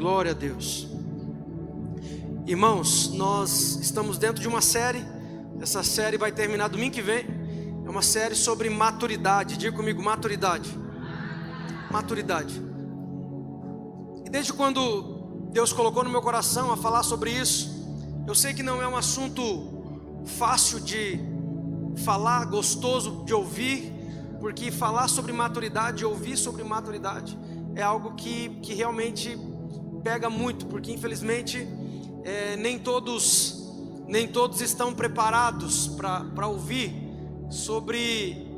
Glória a Deus. Irmãos, nós estamos dentro de uma série. Essa série vai terminar domingo que vem. É uma série sobre maturidade. Diga comigo, maturidade. Maturidade. E desde quando Deus colocou no meu coração a falar sobre isso, eu sei que não é um assunto fácil de falar, gostoso de ouvir, porque falar sobre maturidade, ouvir sobre maturidade é algo que realmente pega muito, porque infelizmente nem todos estão preparados para ouvir sobre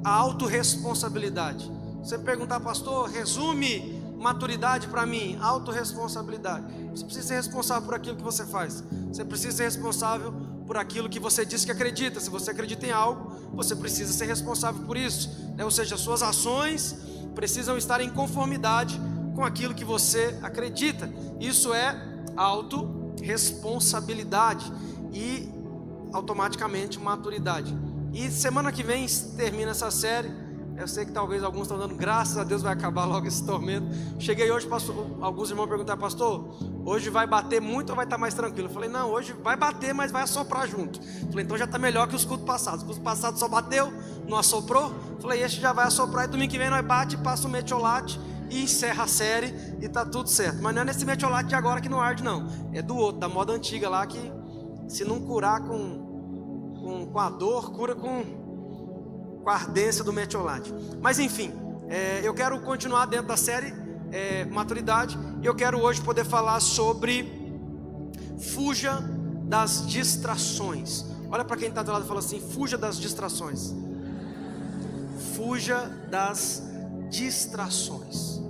a autorresponsabilidade. Você perguntar, pastor, resume maturidade para mim. Autorresponsabilidade. Você precisa ser responsável por aquilo que você faz. Você precisa ser responsável por aquilo que você diz que acredita. Se você acredita em algo, você precisa ser responsável por isso, né? Ou seja, suas ações precisam estar em conformidade com aquilo que você acredita. Isso é autorresponsabilidade e automaticamente maturidade. E semana que vem termina essa série. Eu sei que talvez alguns estão dando graças a Deus, vai acabar logo esse tormento. Cheguei hoje, alguns irmãos perguntaram, pastor, hoje vai bater muito ou vai estar mais tranquilo? Eu falei, não, hoje vai bater, mas vai assoprar junto. Eu falei, então já está melhor que os cultos passados. Os cultos passados só bateu, não assoprou. Eu falei, esse já vai assoprar e domingo que vem nós bate, passa o metiolate e encerra a série e está tudo certo. Mas não é nesse metiolate de agora que não arde não, é do outro, da moda antiga lá, que se não curar com a dor, cura com a ardência do metiolate. Mas enfim, eu quero continuar dentro da série maturidade, e eu quero hoje poder falar sobre fuja das distrações. Olha para quem está do lado e fala assim, fuja das distrações. Fuja das distrações.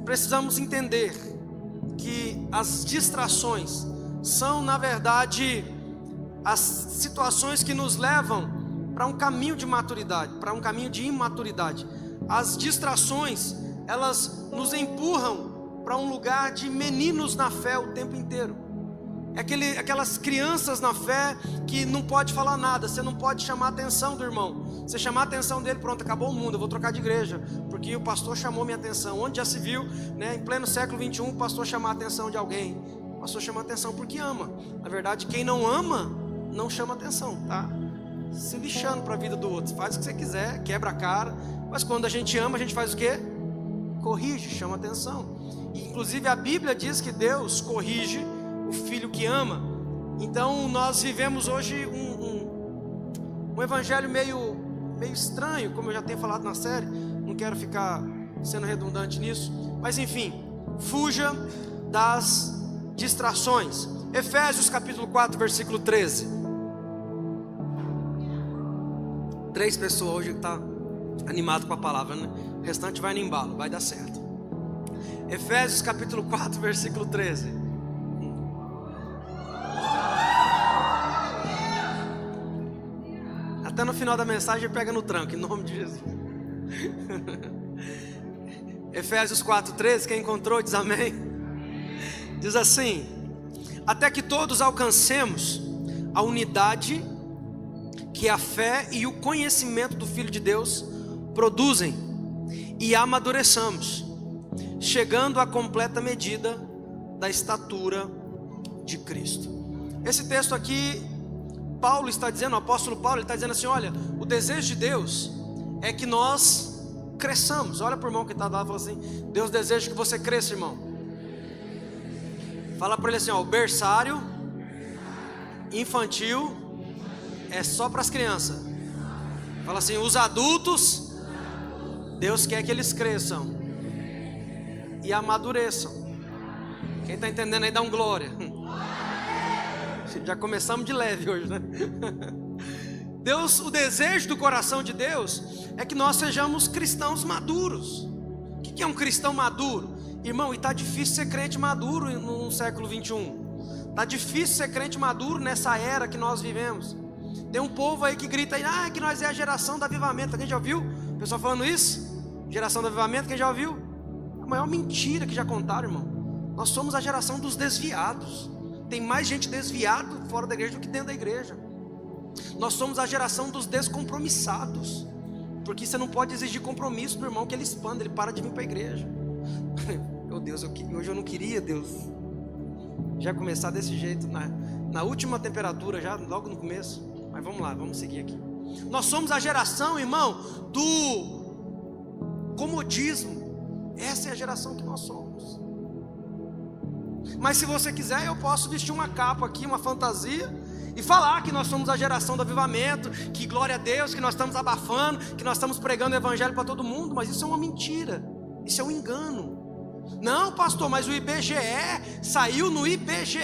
Precisamos entender que as distrações são, na verdade, as situações que nos levam para um caminho de maturidade, para um caminho de imaturidade. As distrações, elas nos empurram para um lugar de meninos na fé o tempo inteiro. Aquelas crianças na fé que não pode falar nada, você não pode chamar a atenção do irmão. Você chamar a atenção dele, pronto, acabou o mundo, eu vou trocar de igreja, porque o pastor chamou minha atenção. Onde já se viu, né, em pleno século 21, o pastor chamar a atenção de alguém? O pastor chama a atenção porque ama. Na verdade, quem não ama, não chama atenção, tá? Se lixando para a vida do outro, faz o que você quiser, quebra a cara, mas quando a gente ama, a gente faz o quê? Corrige, chama atenção. E, inclusive a Bíblia diz que Deus corrige o filho que ama. Então nós vivemos hoje um evangelho meio estranho, como eu já tenho falado na série, não quero ficar sendo redundante nisso, mas enfim, fuja das distrações. Efésios capítulo 4, versículo 13. 3 pessoas hoje está animado com a palavra, né? O restante vai no embalo, vai dar certo. Efésios capítulo 4, versículo 13. Até no final da mensagem pega no tranco, em nome de Jesus. Efésios 4, 13, quem encontrou diz amém. Diz assim: até que todos alcancemos a unidade que a fé e o conhecimento do Filho de Deus produzem, e amadureçamos, chegando à completa medida da estatura de Cristo. Esse texto aqui, Paulo está dizendo, o apóstolo Paulo, ele está dizendo assim, olha, o desejo de Deus é que nós cresçamos. Olha para o irmão que está lá e fala assim, Deus deseja que você cresça, irmão. Fala para ele assim, ó, o berçário infantil é só para as crianças. Fala assim, os adultos, Deus quer que eles cresçam e amadureçam. Quem está entendendo aí dá um glória. Já começamos de leve hoje, né? Deus, o desejo do coração de Deus é que nós sejamos cristãos maduros. O que é um cristão maduro? Irmão, e está difícil ser crente maduro no século 21. Está difícil ser crente maduro nessa era que nós vivemos. Tem um povo aí que grita aí, que nós é a geração do avivamento. Quem já ouviu o pessoal falando isso? Geração do avivamento, quem já ouviu? A maior mentira que já contaram, irmão. Nós somos a geração dos desviados. Tem mais gente desviada fora da igreja do que dentro da igreja. Nós somos a geração dos descompromissados. Porque você não pode exigir compromisso do irmão que ele expanda, ele para de vir para a igreja. Deus, hoje eu não queria, Deus, já começar desse jeito, na última temperatura, já logo no começo. Mas vamos lá, vamos seguir aqui. Nós somos a geração, irmão, do comodismo. Essa é a geração que nós somos. Mas se você quiser, eu posso vestir uma capa aqui, uma fantasia, e falar que nós somos a geração do avivamento, que glória a Deus, que nós estamos abafando, que nós estamos pregando o evangelho para todo mundo. Mas isso é uma mentira, isso é um engano. Não, pastor, mas o IBGE, saiu no IBGE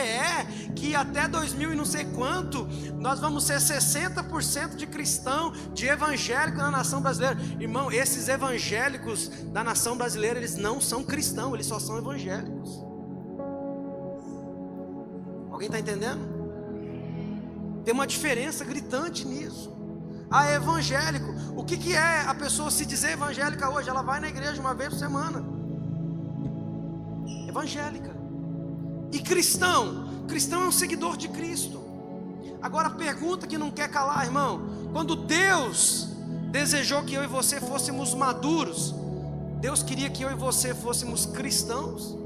que até 2000 e não sei quanto, nós vamos ser 60% de cristão, de evangélico na nação brasileira. Irmão, esses evangélicos da nação brasileira, eles não são cristãos, eles só são evangélicos. Alguém está entendendo? Tem uma diferença gritante nisso. Ah, é evangélico. O que é a pessoa se dizer evangélica hoje? Ela vai na igreja uma vez por semana. Evangélica. E cristão? Cristão é um seguidor de Cristo. Agora a pergunta que não quer calar, irmão: quando Deus desejou que eu e você fôssemos maduros, Deus queria que eu e você fôssemos cristãos,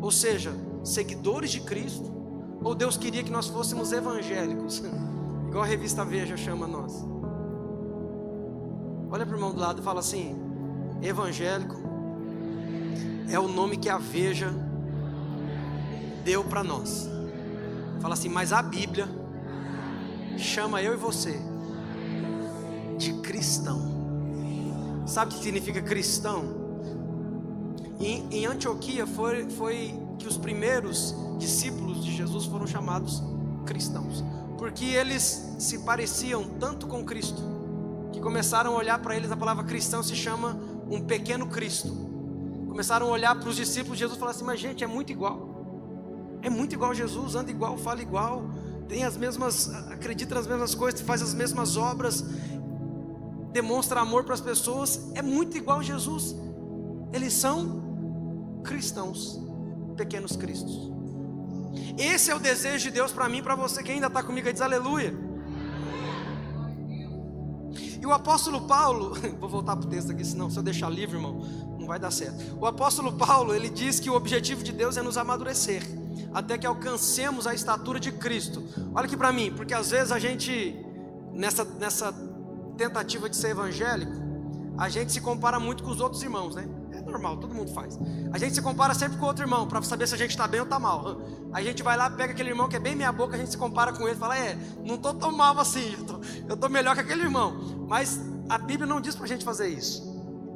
ou seja, seguidores de Cristo, ou Deus queria que nós fôssemos evangélicos, igual a revista Veja chama nós? Olha para o irmão do lado e fala assim: evangélico é o nome que a Veja deu para nós. Fala assim: mas a Bíblia chama eu e você de cristão. Sabe o que significa cristão? Em Antioquia foi que os primeiros discípulos de Jesus foram chamados cristãos, porque eles se pareciam tanto com Cristo, que começaram a olhar para eles. A palavra cristão se chama um pequeno Cristo. Começaram a olhar para os discípulos de Jesus e falar assim: mas gente, é muito igual a Jesus, anda igual, fala igual, tem as mesmas, acredita nas mesmas coisas, faz as mesmas obras, demonstra amor para as pessoas, é muito igual a Jesus. Eles são cristãos, pequenos cristos. Esse é o desejo de Deus para mim e para você. Quem ainda está comigo aí diz aleluia. E o apóstolo Paulo, vou voltar para o texto aqui, senão se eu deixar livre, irmão, não vai dar certo. O apóstolo Paulo, ele diz que o objetivo de Deus é nos amadurecer, até que alcancemos a estatura de Cristo. Olha aqui para mim, porque às vezes a gente, nessa tentativa de ser evangélico, a gente se compara muito com os outros irmãos, né? É normal, todo mundo faz. A gente se compara sempre com outro irmão, para saber se a gente está bem ou está mal. A gente vai lá, pega aquele irmão que é bem meia boca, a gente se compara com ele e fala: não estou tão mal assim, eu estou melhor que aquele irmão. Mas a Bíblia não diz para a gente fazer isso.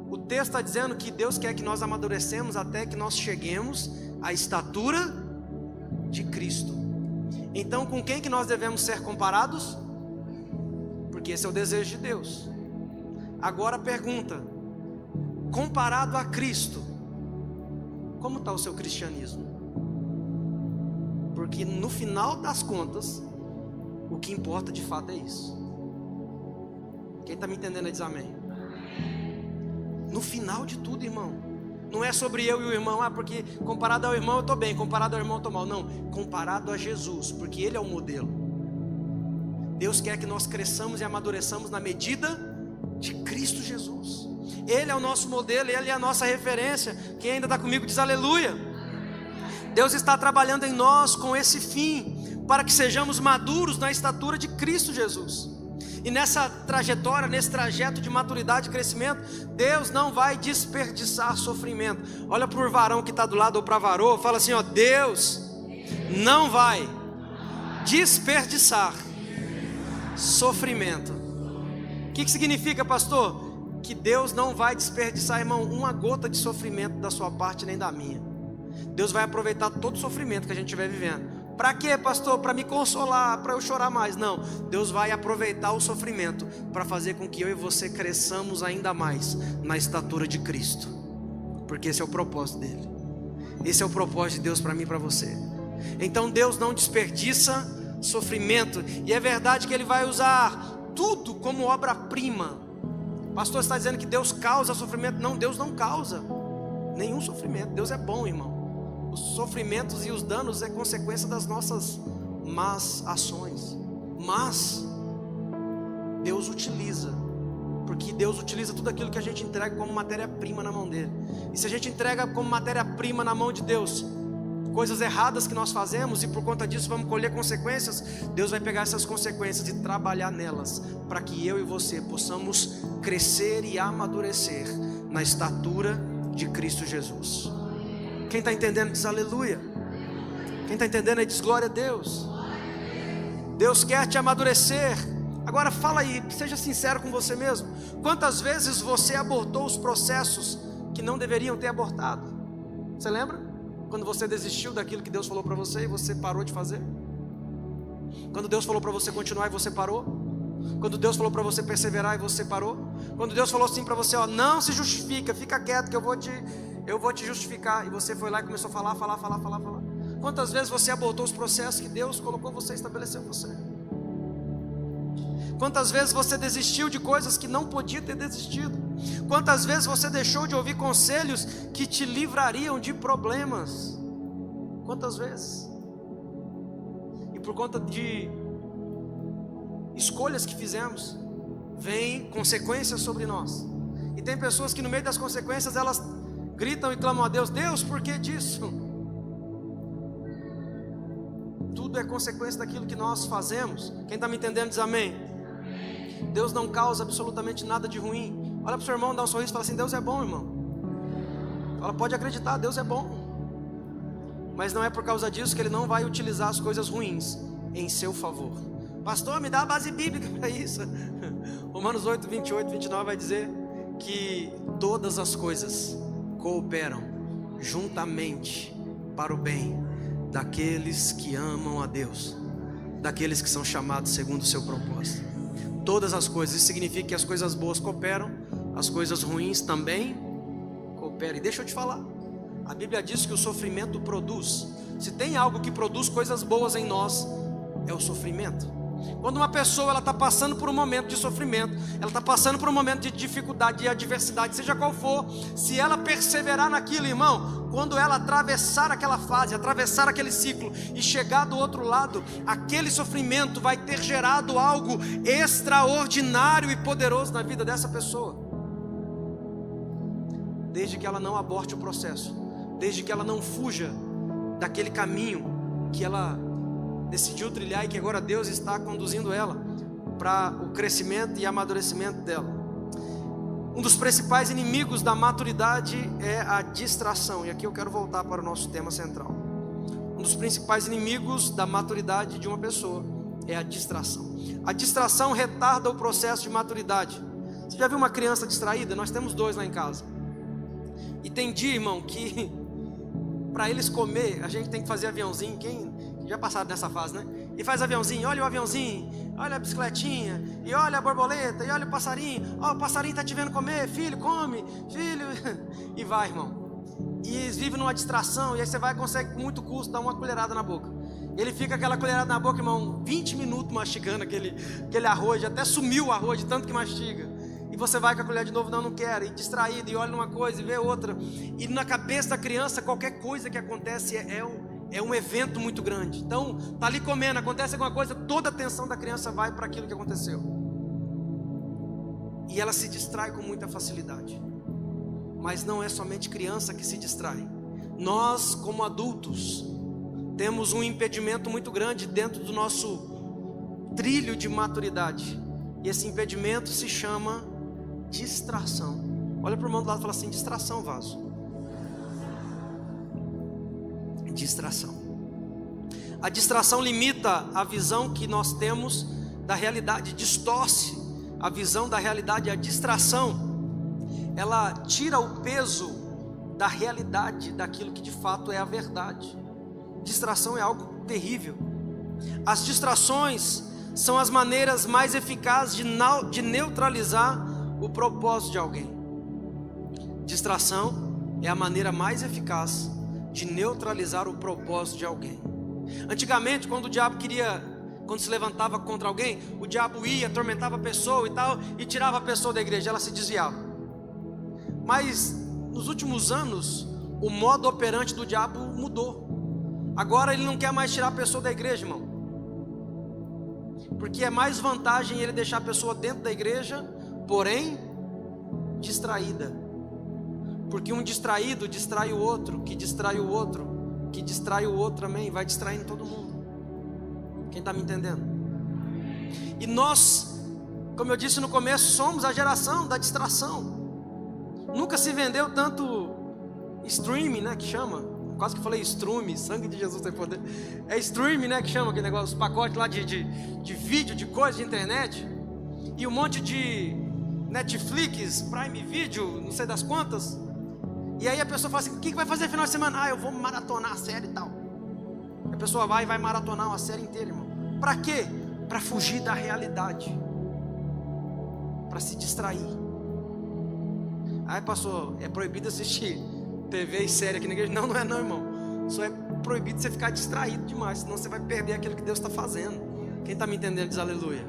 O texto está dizendo que Deus quer que nós amadurecemos até que nós cheguemos à estatura de Cristo. Então, com quem que nós devemos ser comparados? Porque esse é o desejo de Deus. Agora a pergunta: comparado a Cristo, como está o seu cristianismo? Porque no final das contas, o que importa de fato é isso. Quem está me entendendo aí diz amém. No final de tudo, irmão, não é sobre eu e o irmão, porque comparado ao irmão eu estou bem, comparado ao irmão eu estou mal. Não, comparado a Jesus, porque Ele é o modelo. Deus quer que nós cresçamos e amadureçamos na medida de Cristo Jesus. Ele é o nosso modelo, Ele é a nossa referência. Quem ainda está comigo diz aleluia. Deus está trabalhando em nós com esse fim, para que sejamos maduros na estatura de Cristo Jesus. E nessa trajetória, nesse trajeto de maturidade e crescimento, Deus não vai desperdiçar sofrimento. Olha para o varão que está do lado ou para a varoa, fala assim: Deus não vai desperdiçar sofrimento. O que significa, pastor? Que Deus não vai desperdiçar, irmão, uma gota de sofrimento da sua parte nem da minha. Deus vai aproveitar todo o sofrimento que a gente estiver vivendo. Para quê, pastor? Para me consolar, para eu chorar mais? Não, Deus vai aproveitar o sofrimento para fazer com que eu e você cresçamos ainda mais na estatura de Cristo, porque esse é o propósito dele. Esse é o propósito de Deus para mim e para você. Então Deus não desperdiça sofrimento, e é verdade que Ele vai usar tudo como obra-prima. Pastor, está dizendo que Deus causa sofrimento? Não, Deus não causa nenhum sofrimento. Deus é bom, irmão. Os sofrimentos e os danos é consequência das nossas más ações. Mas Deus utiliza Porque Deus utiliza tudo aquilo que a gente entrega como matéria-prima na mão dele. E se a gente entrega como matéria-prima na mão de Deus coisas erradas que nós fazemos, e por conta disso vamos colher consequências, Deus vai pegar essas consequências e trabalhar nelas, para que eu e você possamos crescer e amadurecer na estatura de Cristo Jesus. Quem está entendendo diz aleluia. Quem está entendendo aí diz glória a Deus. Deus quer te amadurecer. Agora fala aí, seja sincero com você mesmo. Quantas vezes você abortou os processos que não deveriam ter abortado? Você lembra? Quando você desistiu daquilo que Deus falou para você e você parou de fazer? Quando Deus falou para você continuar e você parou? Quando Deus falou para você perseverar e você parou? Quando Deus falou assim para você, ó, não se justifica, fica quieto que eu vou te justificar, e você foi lá e começou a falar. Quantas vezes você abortou os processos que Deus colocou você, estabeleceu você? Quantas vezes você desistiu de coisas que não podia ter desistido? Quantas vezes você deixou de ouvir conselhos que te livrariam de problemas? Quantas vezes? E por conta de escolhas que fizemos, vem consequências sobre nós. E tem pessoas que no meio das consequências elas gritam e clamam a Deus: Deus, por que disso? Tudo é consequência daquilo que nós fazemos. Quem está me entendendo diz amém. Deus não causa absolutamente nada de ruim. Olha para o seu irmão, dá um sorriso e fala assim: Deus é bom, irmão. Fala, pode acreditar, Deus é bom. Mas não é por causa disso que Ele não vai utilizar as coisas ruins em seu favor. Pastor, me dá a base bíblica para isso. Romanos 8, 28, 29 vai dizer que todas as coisas cooperam juntamente para o bem daqueles que amam a Deus, daqueles que são chamados segundo o seu propósito. Todas as coisas, isso significa que as coisas boas cooperam, as coisas ruins também cooperam. E deixa eu te falar, a Bíblia diz que o sofrimento produz. Se tem algo que produz coisas boas em nós, é o sofrimento. Quando uma pessoa está passando por um momento de sofrimento, ela está passando por um momento de dificuldade, de adversidade, seja qual for, se ela perseverar naquilo, irmão, quando ela atravessar aquela fase, atravessar aquele ciclo e chegar do outro lado, aquele sofrimento vai ter gerado algo extraordinário e poderoso na vida dessa pessoa. Desde que ela não aborte o processo, desde que ela não fuja daquele caminho que ela decidiu trilhar e que agora Deus está conduzindo ela para o crescimento e amadurecimento dela. Um dos principais inimigos da maturidade é a distração, e aqui eu quero voltar para o nosso tema central. Um dos principais inimigos da maturidade de uma pessoa é a distração. A distração retarda o processo de maturidade. Você já viu uma criança distraída? Nós temos 2 lá em casa. E tem dia, irmão, que para eles comer, a gente tem que fazer aviãozinho. Quem já passaram nessa fase, né? E faz aviãozinho, olha o aviãozinho, olha a bicicletinha, e olha a borboleta, e olha o passarinho. Ó, o passarinho está te vendo comer, filho, come, filho. E vai, irmão. E eles vivem numa distração, e aí você vai e consegue com muito custo dar uma colherada na boca. Ele fica aquela colherada na boca, irmão, 20 minutos mastigando aquele arroz, até sumiu o arroz de tanto que mastiga. E você vai com a colher de novo, não quero, e distraído, e olha uma coisa e vê outra. E na cabeça da criança, qualquer coisa que acontece é um evento muito grande. Então, está ali comendo, acontece alguma coisa, toda a atenção da criança vai para aquilo que aconteceu. E ela se distrai com muita facilidade. Mas não é somente criança que se distrai. Nós, como adultos, temos um impedimento muito grande dentro do nosso trilho de maturidade. E esse impedimento se chama distração. Olha para o irmão do lado e fala assim: distração, vaso. Distração. A distração limita a visão que nós temos da realidade, distorce a visão da realidade. A distração, ela tira o peso da realidade, daquilo que de fato é a verdade. Distração é algo terrível. As distrações são as maneiras mais eficazes de neutralizar o propósito de alguém. Distração é a maneira mais eficaz de neutralizar o propósito de alguém. Antigamente, quando o diabo quando se levantava contra alguém, o diabo ia, atormentava a pessoa e tal, e tirava a pessoa da igreja, ela se desviava. Mas nos últimos anos, o modo operante do diabo mudou. Agora ele não quer mais tirar a pessoa da igreja, irmão, porque é mais vantagem ele deixar a pessoa dentro da igreja porém distraída. Porque um distraído distrai o outro, que distrai o outro, que distrai o outro, amém? Vai distraindo todo mundo. Quem está me entendendo? E nós, como eu disse no começo, somos a geração da distração. Nunca se vendeu tanto streaming, né, que chama, quase que falei strume, sangue de Jesus tem poder. É streaming, né, que chama aquele negócio, os pacotes lá de vídeo, de coisa, de internet. E um monte de Netflix, Prime Video, não sei das quantas. E aí a pessoa fala assim, o que vai fazer no final de semana? Ah, eu vou maratonar a série e tal. A pessoa vai maratonar uma série inteira, irmão. Para quê? Para fugir da realidade, para se distrair. Aí pastor, é proibido assistir TV e série aqui na igreja? Não, não é não, irmão. Só é proibido você ficar distraído demais, senão você vai perder aquilo que Deus está fazendo. Quem está me entendendo diz aleluia.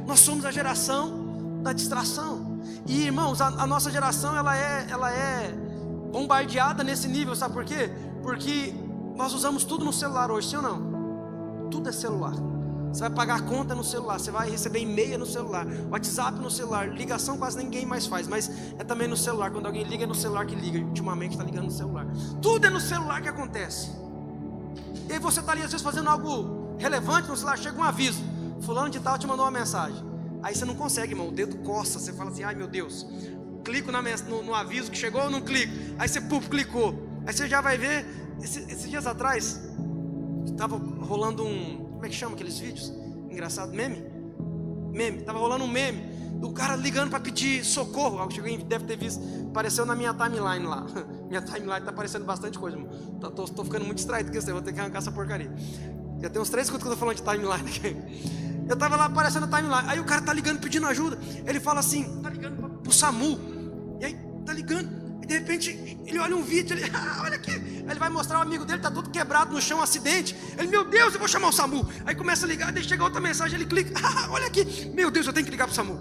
Nós somos a geração da distração. E irmãos, a nossa geração ela é bombardeada nesse nível, sabe por quê? Porque nós usamos tudo no celular hoje, sim ou não? Tudo é celular. Você vai pagar conta no celular, você vai receber e-mail no celular, WhatsApp no celular, ligação quase ninguém mais faz, mas é também no celular. Quando alguém liga, é no celular que liga. Ultimamente está ligando no celular. Tudo é no celular que acontece. E aí você está ali às vezes fazendo algo relevante no celular, chega um aviso, fulano de tal te mandou uma mensagem. Aí você não consegue, irmão, o dedo coça, você fala assim, ai meu Deus, clico no aviso que chegou ou não clico? Aí você clicou, aí você já vai ver. Esses dias atrás estava rolando como é que chama aqueles vídeos? Engraçado, meme, estava rolando um meme, o cara ligando para pedir socorro. Deve ter visto, apareceu na minha timeline lá. Minha timeline está aparecendo bastante coisa, irmão. Tô ficando muito distraído com isso, eu vou ter que arrancar essa porcaria. Já tem uns 3 segundos que eu estou falando de timeline aqui. Eu estava lá aparecendo a timeline, aí o cara tá ligando pedindo ajuda. Ele fala assim, tá ligando pro SAMU. E aí tá ligando, e de repente ele olha um vídeo, ele, olha aqui. Aí ele vai mostrar o amigo dele, tá todo quebrado no chão, um acidente. Ele, meu Deus, eu vou chamar o SAMU. Aí começa a ligar, daí chega outra mensagem, ele clica, olha aqui, meu Deus, eu tenho que ligar pro SAMU.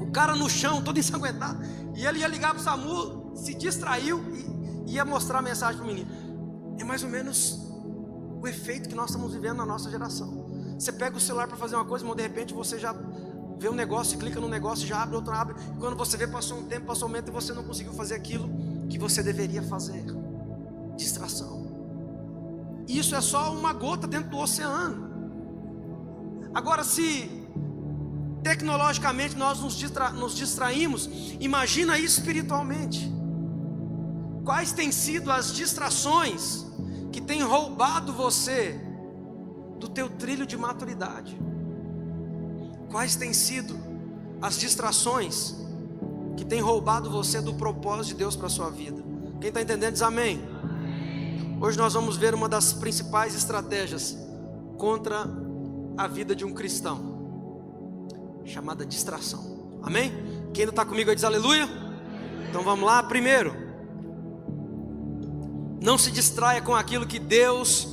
O cara no chão, todo ensanguentado. E ele ia ligar pro SAMU, se distraiu e ia mostrar a mensagem pro menino. É mais ou menos o efeito que nós estamos vivendo na nossa geração. Você pega o celular para fazer uma coisa, mas de repente você já vê um negócio, clica no negócio, já abre, outro abre. E quando você vê, passou um tempo, passou um momento e você não conseguiu fazer aquilo que você deveria fazer. Distração. Isso é só uma gota dentro do oceano. Agora, se tecnologicamente nós nos distraímos, imagina isso espiritualmente. Quais têm sido as distrações que têm roubado você do teu trilho de maturidade? Quais têm sido as distrações que têm roubado você do propósito de Deus para a sua vida? Quem está entendendo diz amém. Hoje nós vamos ver uma das principais estratégias contra a vida de um cristão, chamada distração. Amém? Quem ainda está comigo aí diz aleluia. Então vamos lá. Primeiro, não se distraia com aquilo que Deus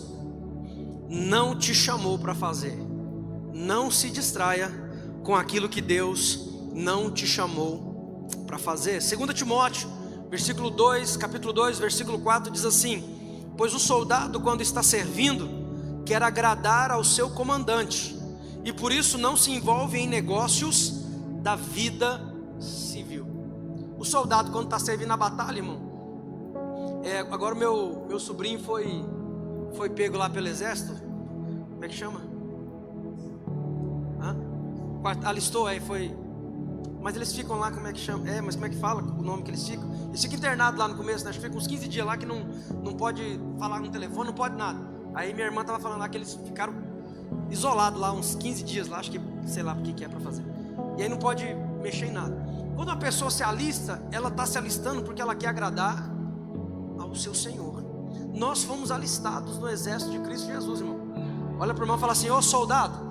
não te chamou para fazer. Não se distraia com aquilo que Deus não te chamou para fazer. 2 Timóteo, versículo 2, capítulo 2, versículo 4 diz assim: pois o soldado, quando está servindo, quer agradar ao seu comandante, e por isso não se envolve em negócios da vida civil. O soldado, quando está servindo na batalha, irmão, agora meu sobrinho foi pego lá pelo exército. Como é que chama? Alistou, foi. Mas eles ficam lá, como é que chama? Mas como é que fala o nome que eles ficam? Eles ficam internados lá no começo, né? Acho que ficam uns 15 dias lá que não pode falar no telefone, não pode nada. Aí minha irmã estava falando lá que eles ficaram isolados lá uns 15 dias lá, acho que, sei lá o que é para fazer. E aí não pode mexer em nada. Quando uma pessoa se alista, ela está se alistando porque ela quer agradar ao seu Senhor. Nós fomos alistados no exército de Cristo Jesus, irmão. Olha para o irmão e fala assim: ô soldado.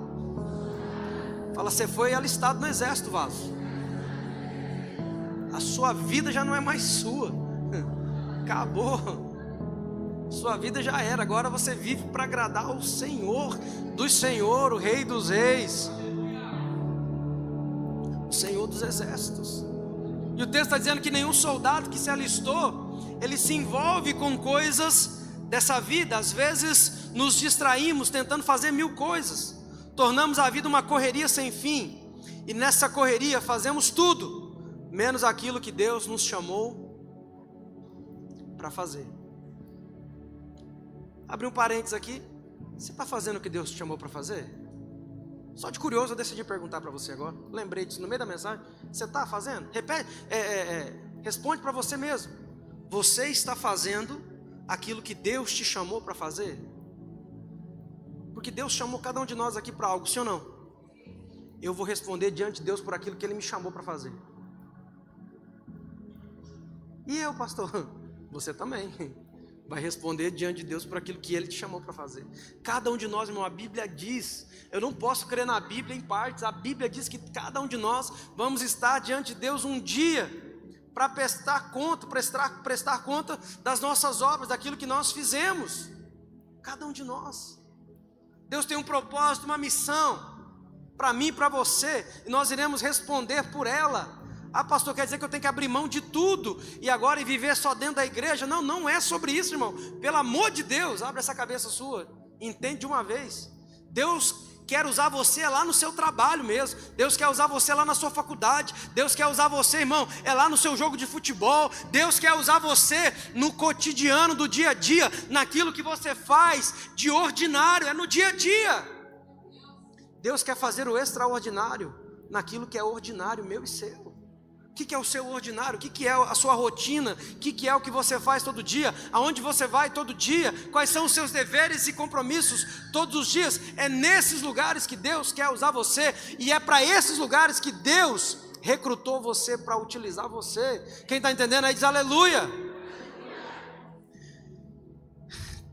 Fala, você foi alistado no exército, vaso. A sua vida já não é mais sua. Acabou. Sua vida já era. Agora você vive para agradar o Senhor dos Senhores, o Rei dos Reis, o Senhor dos Exércitos. E o texto está dizendo que nenhum soldado que se alistou, ele se envolve com coisas dessa vida. Às vezes nos distraímos tentando fazer 1000 coisas, tornamos a vida uma correria sem fim, E nessa correria fazemos tudo, menos aquilo que Deus nos chamou para fazer. Abri um parênteses aqui. Você está fazendo o que Deus te chamou para fazer? Só de curioso eu decidi perguntar para você agora. Lembrei disso no meio da mensagem. Você está fazendo? Repete, responde para você mesmo. Você está fazendo aquilo que Deus te chamou para fazer? Porque Deus chamou cada um de nós aqui para algo, sim ou não? Eu vou responder diante de Deus por aquilo que Ele me chamou para fazer. E eu, pastor? Você também vai responder diante de Deus por aquilo que Ele te chamou para fazer. Cada um de nós, irmão, a Bíblia diz, eu não posso crer na Bíblia em partes, a Bíblia diz que cada um de nós vamos estar diante de Deus um dia, para prestar conta das nossas obras, daquilo que nós fizemos, cada um de nós. Deus tem um propósito, uma missão, para mim e para você, e nós iremos responder por ela. Ah, pastor, quer dizer que eu tenho que abrir mão de tudo e agora viver só dentro da igreja? Não, não é sobre isso, irmão. Pelo amor de Deus, abre essa cabeça sua, entende de uma vez. Deus quer usar você lá no seu trabalho mesmo. Deus quer usar você lá na sua faculdade. Deus quer usar você, irmão, lá no seu jogo de futebol. Deus quer usar você no cotidiano do dia a dia, naquilo que você faz de ordinário, é no dia a dia. Deus quer fazer o extraordinário naquilo que é ordinário, meu e seu. O que é o seu ordinário? O que é a sua rotina? O que é o que você faz todo dia? Aonde você vai todo dia? Quais são os seus deveres e compromissos todos os dias? É nesses lugares que Deus quer usar você, e é para esses lugares que Deus recrutou você para utilizar você. Quem está entendendo aí diz aleluia.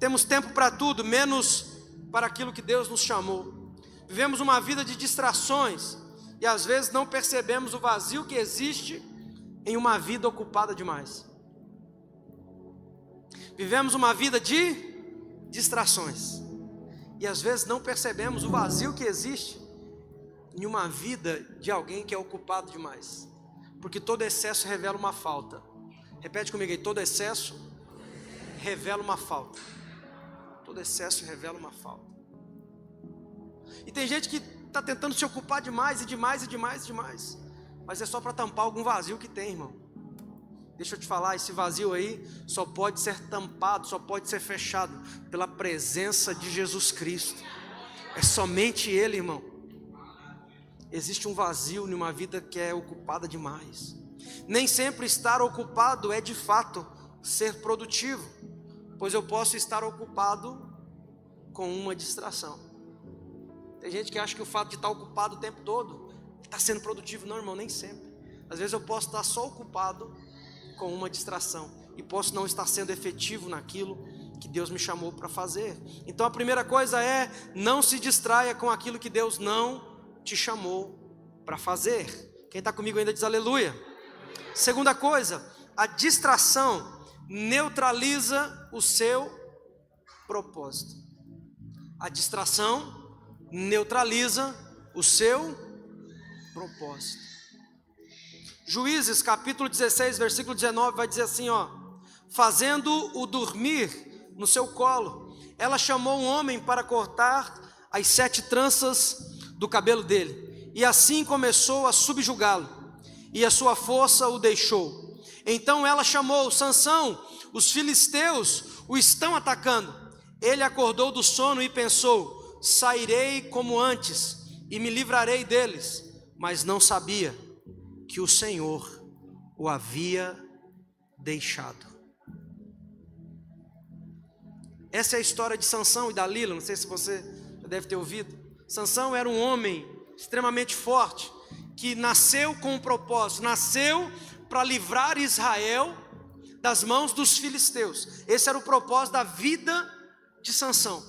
Temos tempo para tudo, menos para aquilo que Deus nos chamou. Vivemos uma vida de distrações, e às vezes não percebemos o vazio que existe em uma vida ocupada demais. Vivemos uma vida de distrações, e às vezes não percebemos o vazio que existe em uma vida de alguém que é ocupado demais. Porque todo excesso revela uma falta. Repete comigo aí, todo excesso revela uma falta. Todo excesso revela uma falta. E tem gente que está tentando se ocupar demais, mas é só para tampar algum vazio que tem, irmão. Deixa eu te falar, esse vazio aí só pode ser tampado, só pode ser fechado pela presença de Jesus Cristo. É somente Ele, irmão. Existe um vazio em uma vida que é ocupada demais. Nem sempre estar ocupado é de fato ser produtivo, pois eu posso estar ocupado com uma distração. Tem gente que acha que o fato de estar ocupado o tempo todo está sendo produtivo. Não, irmão, nem sempre. Às vezes eu posso estar só ocupado com uma distração e posso não estar sendo efetivo naquilo que Deus me chamou para fazer. Então a primeira coisa é: não se distraia com aquilo que Deus não te chamou para fazer. Quem está comigo ainda diz aleluia. Segunda coisa, a distração neutraliza o seu propósito. A distração neutraliza o seu propósito. Juízes capítulo 16, versículo 19 vai dizer assim, fazendo-o dormir no seu colo, ela chamou um homem para cortar as 7 tranças do cabelo dele, e assim começou a subjugá-lo, e a sua força o deixou. Então ela chamou: Sansão, os filisteus o estão atacando. Ele acordou do sono e pensou: sairei como antes e me livrarei deles, mas não sabia que o Senhor o havia deixado. Essa é a história de Sansão e Dalila. Não sei se você já deve ter ouvido. Sansão era um homem extremamente forte, que nasceu com um propósito, nasceu para livrar Israel das mãos dos filisteus. Esse era o propósito da vida de Sansão.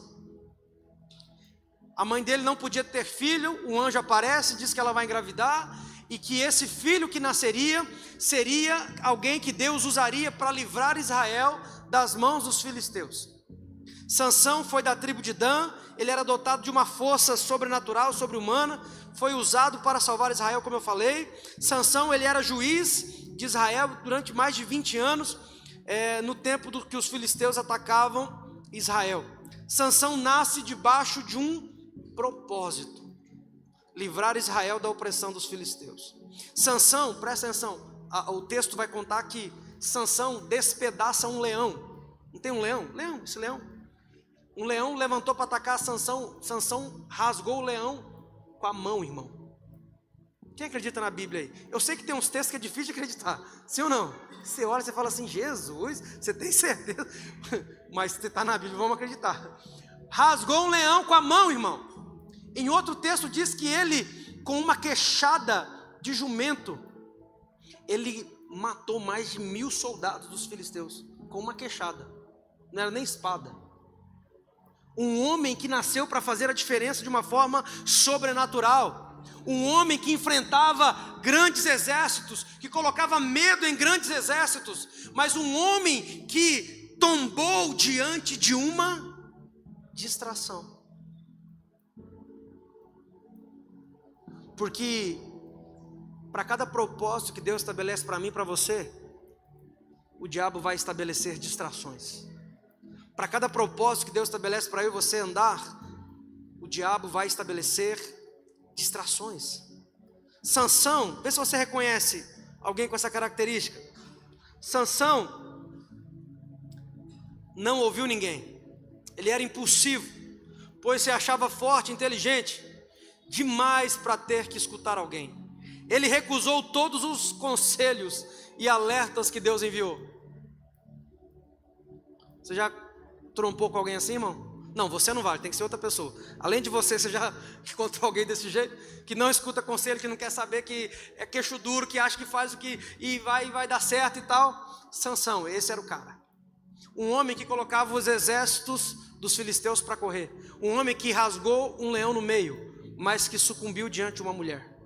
A mãe dele não podia ter filho, o anjo aparece, diz que ela vai engravidar, e que esse filho que nasceria, seria alguém que Deus usaria para livrar Israel das mãos dos filisteus. Sansão foi da tribo de Dan, ele era dotado de uma força sobrenatural, sobre-humana, foi usado para salvar Israel, como eu falei. Sansão, ele era juiz de Israel durante mais de 20 anos, no tempo que os filisteus atacavam Israel. Sansão nasce debaixo de um propósito: livrar Israel da opressão dos filisteus. Sansão, presta atenção, o texto vai contar que Sansão despedaça um leão. Não tem um leão? Esse leão. Um leão levantou para atacar Sansão. Sansão rasgou o leão com a mão, irmão. Quem acredita na Bíblia aí? Eu sei que tem uns textos que é difícil de acreditar, sim ou não? Você olha e você fala assim, Jesus, você tem certeza? Mas você está na Bíblia, vamos acreditar. Rasgou um leão com a mão, irmão. Em outro texto diz que ele, com uma queixada de jumento, ele matou mais de 1000 soldados dos filisteus, com uma queixada, não era nem espada. Um homem que nasceu para fazer a diferença de uma forma sobrenatural. Um homem que enfrentava grandes exércitos, que colocava medo em grandes exércitos, mas um homem que tombou diante de uma distração. Porque para cada propósito que Deus estabelece para mim e para você, o diabo vai estabelecer distrações. Para cada propósito que Deus estabelece para eu e você andar, o diabo vai estabelecer distrações. Sansão, vê se você reconhece alguém com essa característica. Sansão não ouviu ninguém. Ele era impulsivo, pois se achava forte, inteligente, demais para ter que escutar alguém. Ele recusou todos os conselhos e alertas que Deus enviou. Você já trompou com alguém assim, irmão? Não, você não vale, tem que ser outra pessoa. Além de você já encontrou alguém desse jeito, que não escuta conselho, que não quer saber, que é queixo duro, que acha que faz o que e vai dar certo e tal. Sansão, esse era o cara. Um homem que colocava os exércitos dos filisteus para correr. Um homem que rasgou um leão no meio, mas que sucumbiu diante de uma mulher.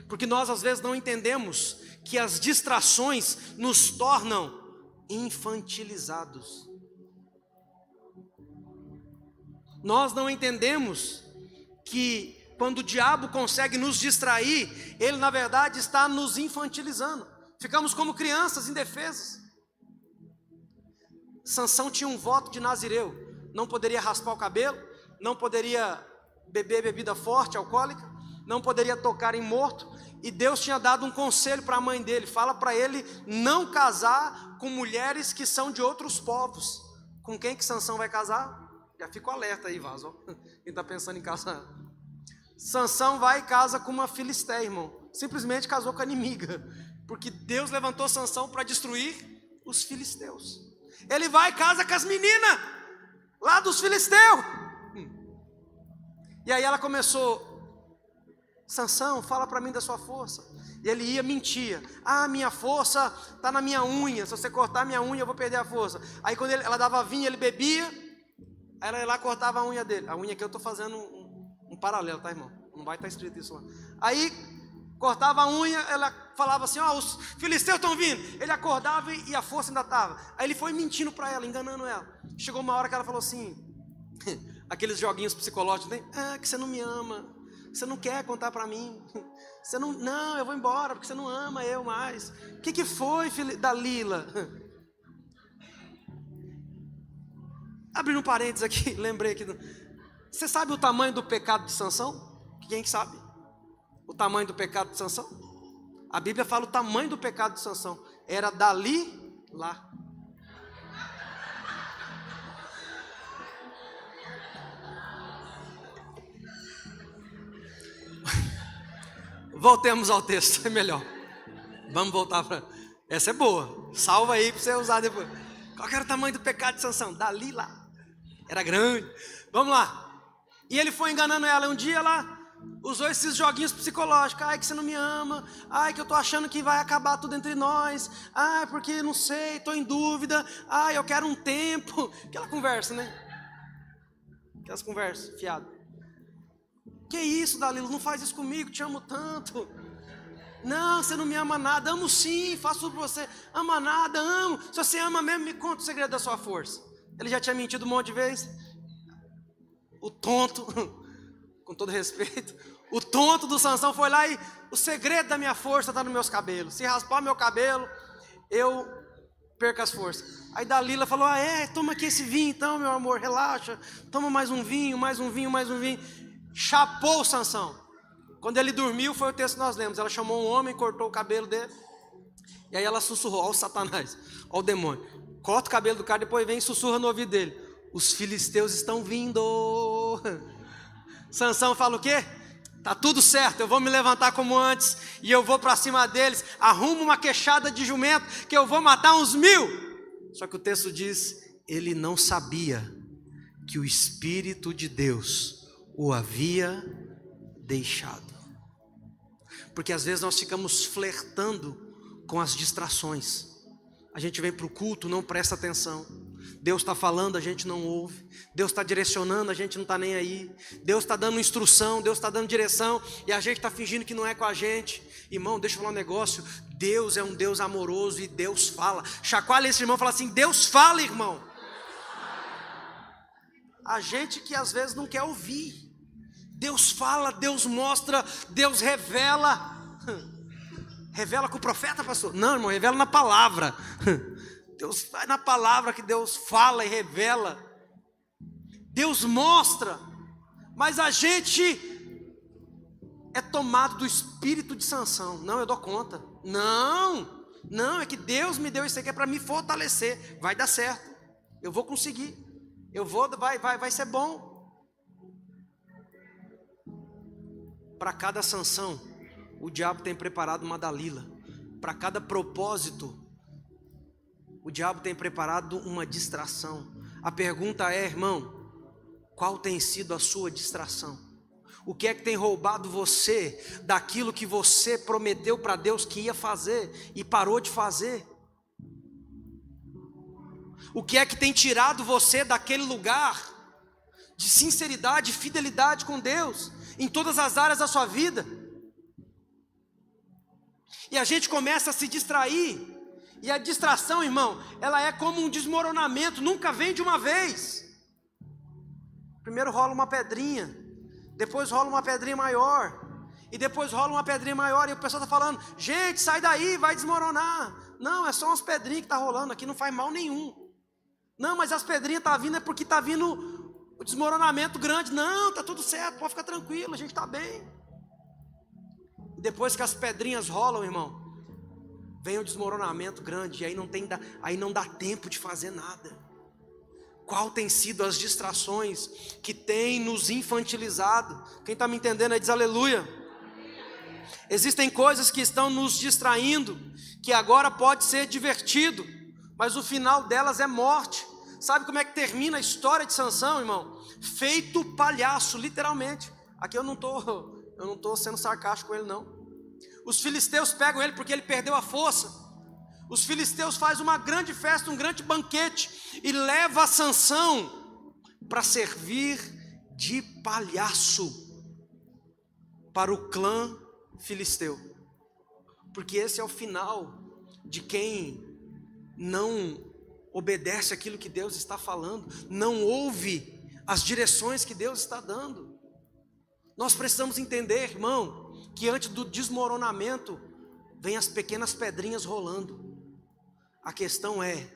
Porque nós às vezes não entendemos que as distrações nos tornam infantilizados. Nós não entendemos que quando o diabo consegue nos distrair, ele na verdade está nos infantilizando. Ficamos como crianças indefesas. Sansão tinha um voto de nazireu. Não poderia raspar o cabelo, não poderia beber bebida forte, alcoólica, não poderia tocar em morto. E Deus tinha dado um conselho para a mãe dele. Fala para ele não casar com mulheres que são de outros povos. Com quem que Sansão vai casar? Já fico alerta aí, vaso. Quem está pensando em casar? Sansão vai e casa com uma filisteia, irmão. Simplesmente casou com a inimiga. Porque Deus levantou Sansão para destruir os filisteus. Ele vai e casa com as meninas lá dos filisteus. E aí ela começou: Sansão, fala para mim da sua força. E ele ia, mentia. Minha força está na minha unha. Se você cortar minha unha, eu vou perder a força. Aí quando ela dava vinho, ele bebia. Aí ela ia lá, cortava a unha dele. A unha que eu estou fazendo um paralelo, tá, irmão? Não vai estar escrito isso lá. Aí cortava a unha, ela falava assim: os filisteus estão vindo. Ele acordava e a força ainda estava. Aí ele foi mentindo para ela, enganando ela. Chegou uma hora que ela falou assim, aqueles joguinhos psicológicos, né? Que você não me ama, você não quer contar para mim, você não, eu vou embora porque você não ama eu mais. O que foi, Dalila? Abrindo um parênteses aqui, lembrei aqui. Você sabe o tamanho do pecado de Sansão? Quem sabe? O tamanho do pecado de Sansão? A Bíblia fala o tamanho do pecado de Sansão. Era dali lá. Voltemos ao texto, é melhor. Vamos voltar para... Essa é boa. Salva aí para você usar depois. Qual que era o tamanho do pecado de Sansão? Dali lá. Era grande. Vamos lá. E ele foi enganando ela. Um dia ela usou esses joguinhos psicológicos. Que você não me ama. Que eu estou achando que vai acabar tudo entre nós. Porque não sei, estou em dúvida. Eu quero um tempo. Aquela conversa, né? Aquelas conversas, fiado. Que isso, Dalila? Não faz isso comigo, te amo tanto. Não, você não me ama nada. Amo sim, faço tudo por você. Ama nada, amo. Se você ama mesmo, me conta o segredo da sua força. Ele já tinha mentido um monte de vezes. O tonto, com todo respeito, o tonto do Sansão foi lá e o segredo da minha força está nos meus cabelos. Se raspar meu cabelo, eu perco as forças. Aí Dalila falou: toma aqui esse vinho então, meu amor, relaxa. Toma mais um vinho, mais um vinho, mais um vinho. chapou Sansão. Quando ele dormiu, foi o texto que nós lemos. Ela chamou um homem, cortou o cabelo dele. E aí ela sussurrou, ó o Satanás, ó o demônio. Corta o cabelo do cara, depois vem e sussurra no ouvido dele. Os filisteus estão vindo. Sansão fala o quê? Tá tudo certo, eu vou me levantar como antes. E eu vou para cima deles. Arrumo uma queixada de jumento, que eu vou matar uns 1000. Só que o texto diz, ele não sabia que o Espírito de Deus o havia deixado. Porque às vezes nós ficamos flertando com as distrações. A gente vem para o culto, não presta atenção. Deus está falando, a gente não ouve. Deus está direcionando, a gente não está nem aí. Deus está dando instrução, Deus está dando direção, e a gente está fingindo que não é com a gente. Irmão, deixa eu falar um negócio. Deus é um Deus amoroso e Deus fala. Chacoalha esse irmão e fala assim, Deus fala, irmão. A gente que às vezes não quer ouvir. Deus fala, Deus mostra, Deus revela. Revela com o profeta, pastor? Não, irmão, revela na palavra. Deus vai na palavra que Deus fala e revela. Deus mostra. Mas a gente é tomado do espírito de Sansão. Não, eu dou conta. Não, é que Deus me deu isso aqui, é para me fortalecer. Vai dar certo. Eu vou conseguir. Vai ser bom. Para cada Sansão, o diabo tem preparado uma Dalila. Para cada propósito, o diabo tem preparado uma distração. A pergunta é, irmão, qual tem sido a sua distração? O que é que tem roubado você daquilo que você prometeu para Deus que ia fazer e parou de fazer? O que é que tem tirado você daquele lugar de sinceridade e fidelidade com Deus em todas as áreas da sua vida? E a gente começa a se distrair. E a distração, irmão, ela é como um desmoronamento, nunca vem de uma vez. Primeiro rola uma pedrinha, depois rola uma pedrinha maior, e depois rola uma pedrinha maior, e o pessoal está falando, gente, sai daí, vai desmoronar. Não, é só umas pedrinhas que está rolando aqui, não faz mal nenhum. Não, mas as pedrinhas estão vindo, é porque está vindo o desmoronamento grande. Não, está tudo certo, pode ficar tranquilo, a gente está bem. E depois que as pedrinhas rolam, irmão, vem o desmoronamento grande, e aí não dá tempo de fazer nada. Qual tem sido as distrações que tem nos infantilizado? Quem está me entendendo aí diz aleluia. Existem coisas que estão nos distraindo, que agora pode ser divertido, mas o final delas é morte. Sabe como é que termina a história de Sansão, irmão? Feito palhaço, literalmente. Aqui eu não estou sendo sarcástico com ele, não. Os filisteus pegam ele porque ele perdeu a força. Os filisteus fazem uma grande festa, um grande banquete, e leva Sansão para servir de palhaço para o clã filisteu. Porque esse é o final de quem não obedece aquilo que Deus está falando, não ouve as direções que Deus está dando. Nós precisamos entender, irmão, que antes do desmoronamento vem as pequenas pedrinhas rolando. A questão é,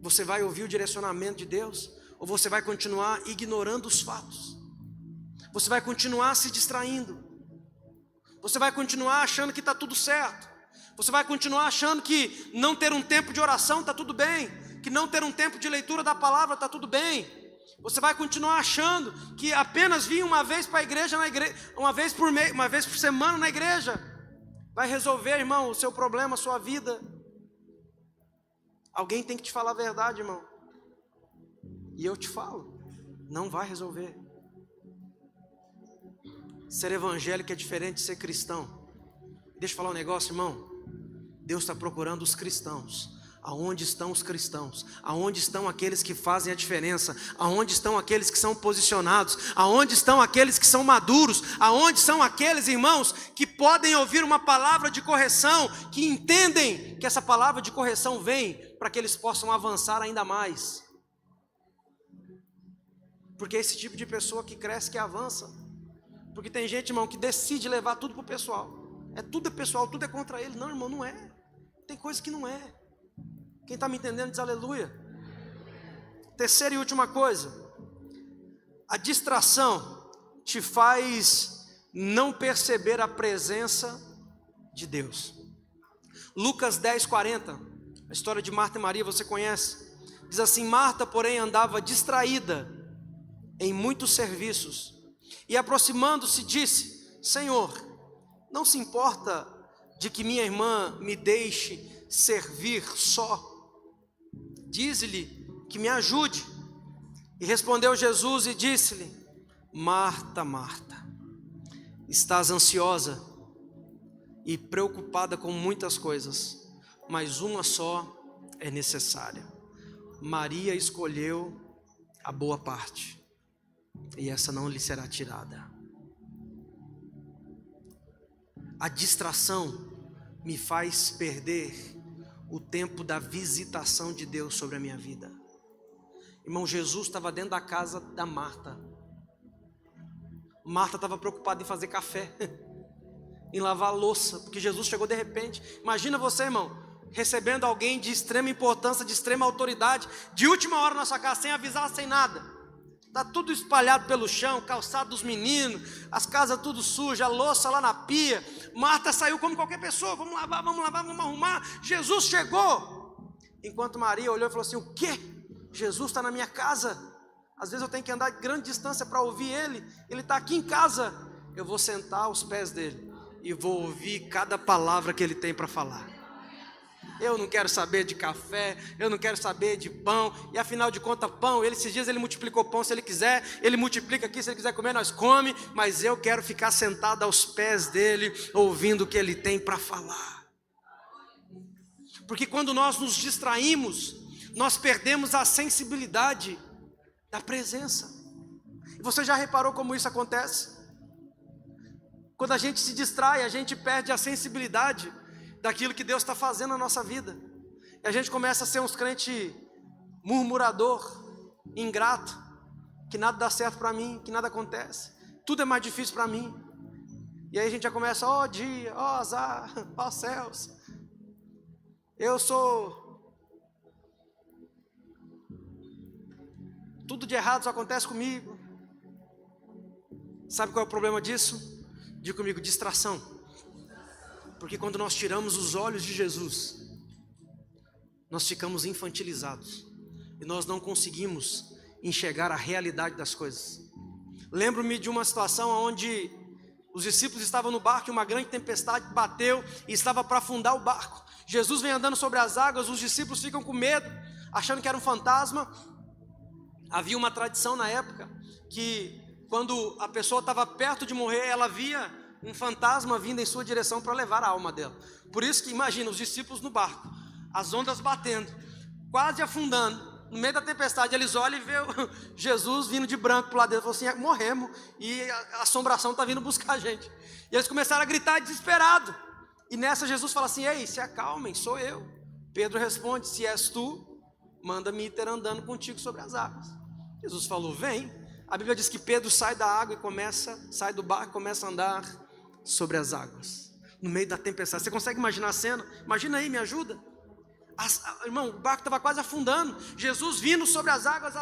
você vai ouvir o direcionamento de Deus, ou você vai continuar ignorando os fatos? Você vai continuar se distraindo? Você vai continuar achando que está tudo certo? Você vai continuar achando que não ter um tempo de oração está tudo bem? Que não ter um tempo de leitura da palavra está tudo bem? Você vai continuar achando que apenas vir uma vez para a igreja, uma vez por mês, uma vez por semana na igreja, vai resolver, irmão, o seu problema, a sua vida? Alguém tem que te falar a verdade, irmão. E eu te falo, não vai resolver. Ser evangélico é diferente de ser cristão. Deixa eu falar um negócio, irmão. Deus está procurando os cristãos. Aonde estão os cristãos? Aonde estão aqueles que fazem a diferença? Aonde estão aqueles que são posicionados? Aonde estão aqueles que são maduros? Aonde são aqueles, irmãos, que podem ouvir uma palavra de correção, que entendem que essa palavra de correção vem para que eles possam avançar ainda mais? Porque é esse tipo de pessoa que cresce, que avança. Porque tem gente, irmão, que decide levar tudo para o pessoal. Tudo é pessoal, tudo é contra ele. Não, irmão, não é. Tem coisa que não é. Quem está me entendendo diz aleluia. Terceira e última coisa. A distração te faz não perceber a presença de Deus. Lucas 10:40, a história de Marta e Maria você conhece. Diz assim: Marta, porém, andava distraída em muitos serviços, e aproximando-se disse: Senhor, não se importa de que minha irmã me deixe servir só? Dize-lhe que me ajude. E respondeu Jesus e disse-lhe: Marta, Marta, estás ansiosa e preocupada com muitas coisas, mas uma só é necessária. Maria escolheu a boa parte, e essa não lhe será tirada. A distração me faz perder o tempo da visitação de Deus sobre a minha vida. Irmão, Jesus estava dentro da casa da Marta. Marta estava preocupada em fazer café, em lavar a louça, porque Jesus chegou de repente. Imagina você, irmão, recebendo alguém de extrema importância, de extrema autoridade, de última hora na sua casa, sem avisar, sem nada. Está tudo espalhado pelo chão, calçado dos meninos, as casas tudo sujas, a louça lá na pia. Marta saiu como qualquer pessoa: vamos lavar, vamos arrumar. Jesus chegou, enquanto Maria olhou e falou assim: o quê? Jesus está na minha casa? Às vezes eu tenho que andar de grande distância para ouvir Ele está aqui em casa. Eu vou sentar aos pés dEle e vou ouvir cada palavra que Ele tem para falar. Eu não quero saber de café, eu não quero saber de pão, e afinal de contas pão, esses dias Ele multiplicou pão se Ele quiser, Ele multiplica aqui, se Ele quiser comer nós come, mas eu quero ficar sentado aos pés dEle, ouvindo o que Ele tem para falar. Porque quando nós nos distraímos, nós perdemos a sensibilidade da presença. E você já reparou como isso acontece? Quando a gente se distrai, a gente perde a sensibilidade daquilo que Deus está fazendo na nossa vida, e a gente começa a ser uns crente murmurador, ingrato, que nada dá certo para mim, que nada acontece, tudo é mais difícil para mim. E aí a gente já começa: ó dia, ó azar, ó céus, eu sou, tudo de errado só acontece comigo. Sabe qual é o problema disso? Diga comigo: distração. Porque quando nós tiramos os olhos de Jesus, nós ficamos infantilizados e nós não conseguimos enxergar a realidade das coisas. Lembro-me de uma situação onde os discípulos estavam no barco e uma grande tempestade bateu e estava para afundar o barco. Jesus vem andando sobre as águas, os discípulos ficam com medo, achando que era um fantasma. Havia uma tradição na época que quando a pessoa estava perto de morrer, ela via um fantasma vindo em sua direção para levar a alma dela. Por isso que imagina os discípulos no barco, as ondas batendo, quase afundando, no meio da tempestade. Eles olham e vê Jesus vindo de branco para o lado dele. Falam assim: morremos, e a assombração está vindo buscar a gente. E eles começaram a gritar desesperado. E nessa Jesus fala assim: ei, se acalmem, sou eu. Pedro responde: se és tu, manda-me ir ter andando contigo sobre as águas. Jesus falou: vem. A Bíblia diz que Pedro sai da água e sai do barco e começa a andar sobre as águas, no meio da tempestade. Você consegue imaginar a cena? Imagina aí, me ajuda. Irmão, o barco estava quase afundando, Jesus vindo sobre as águas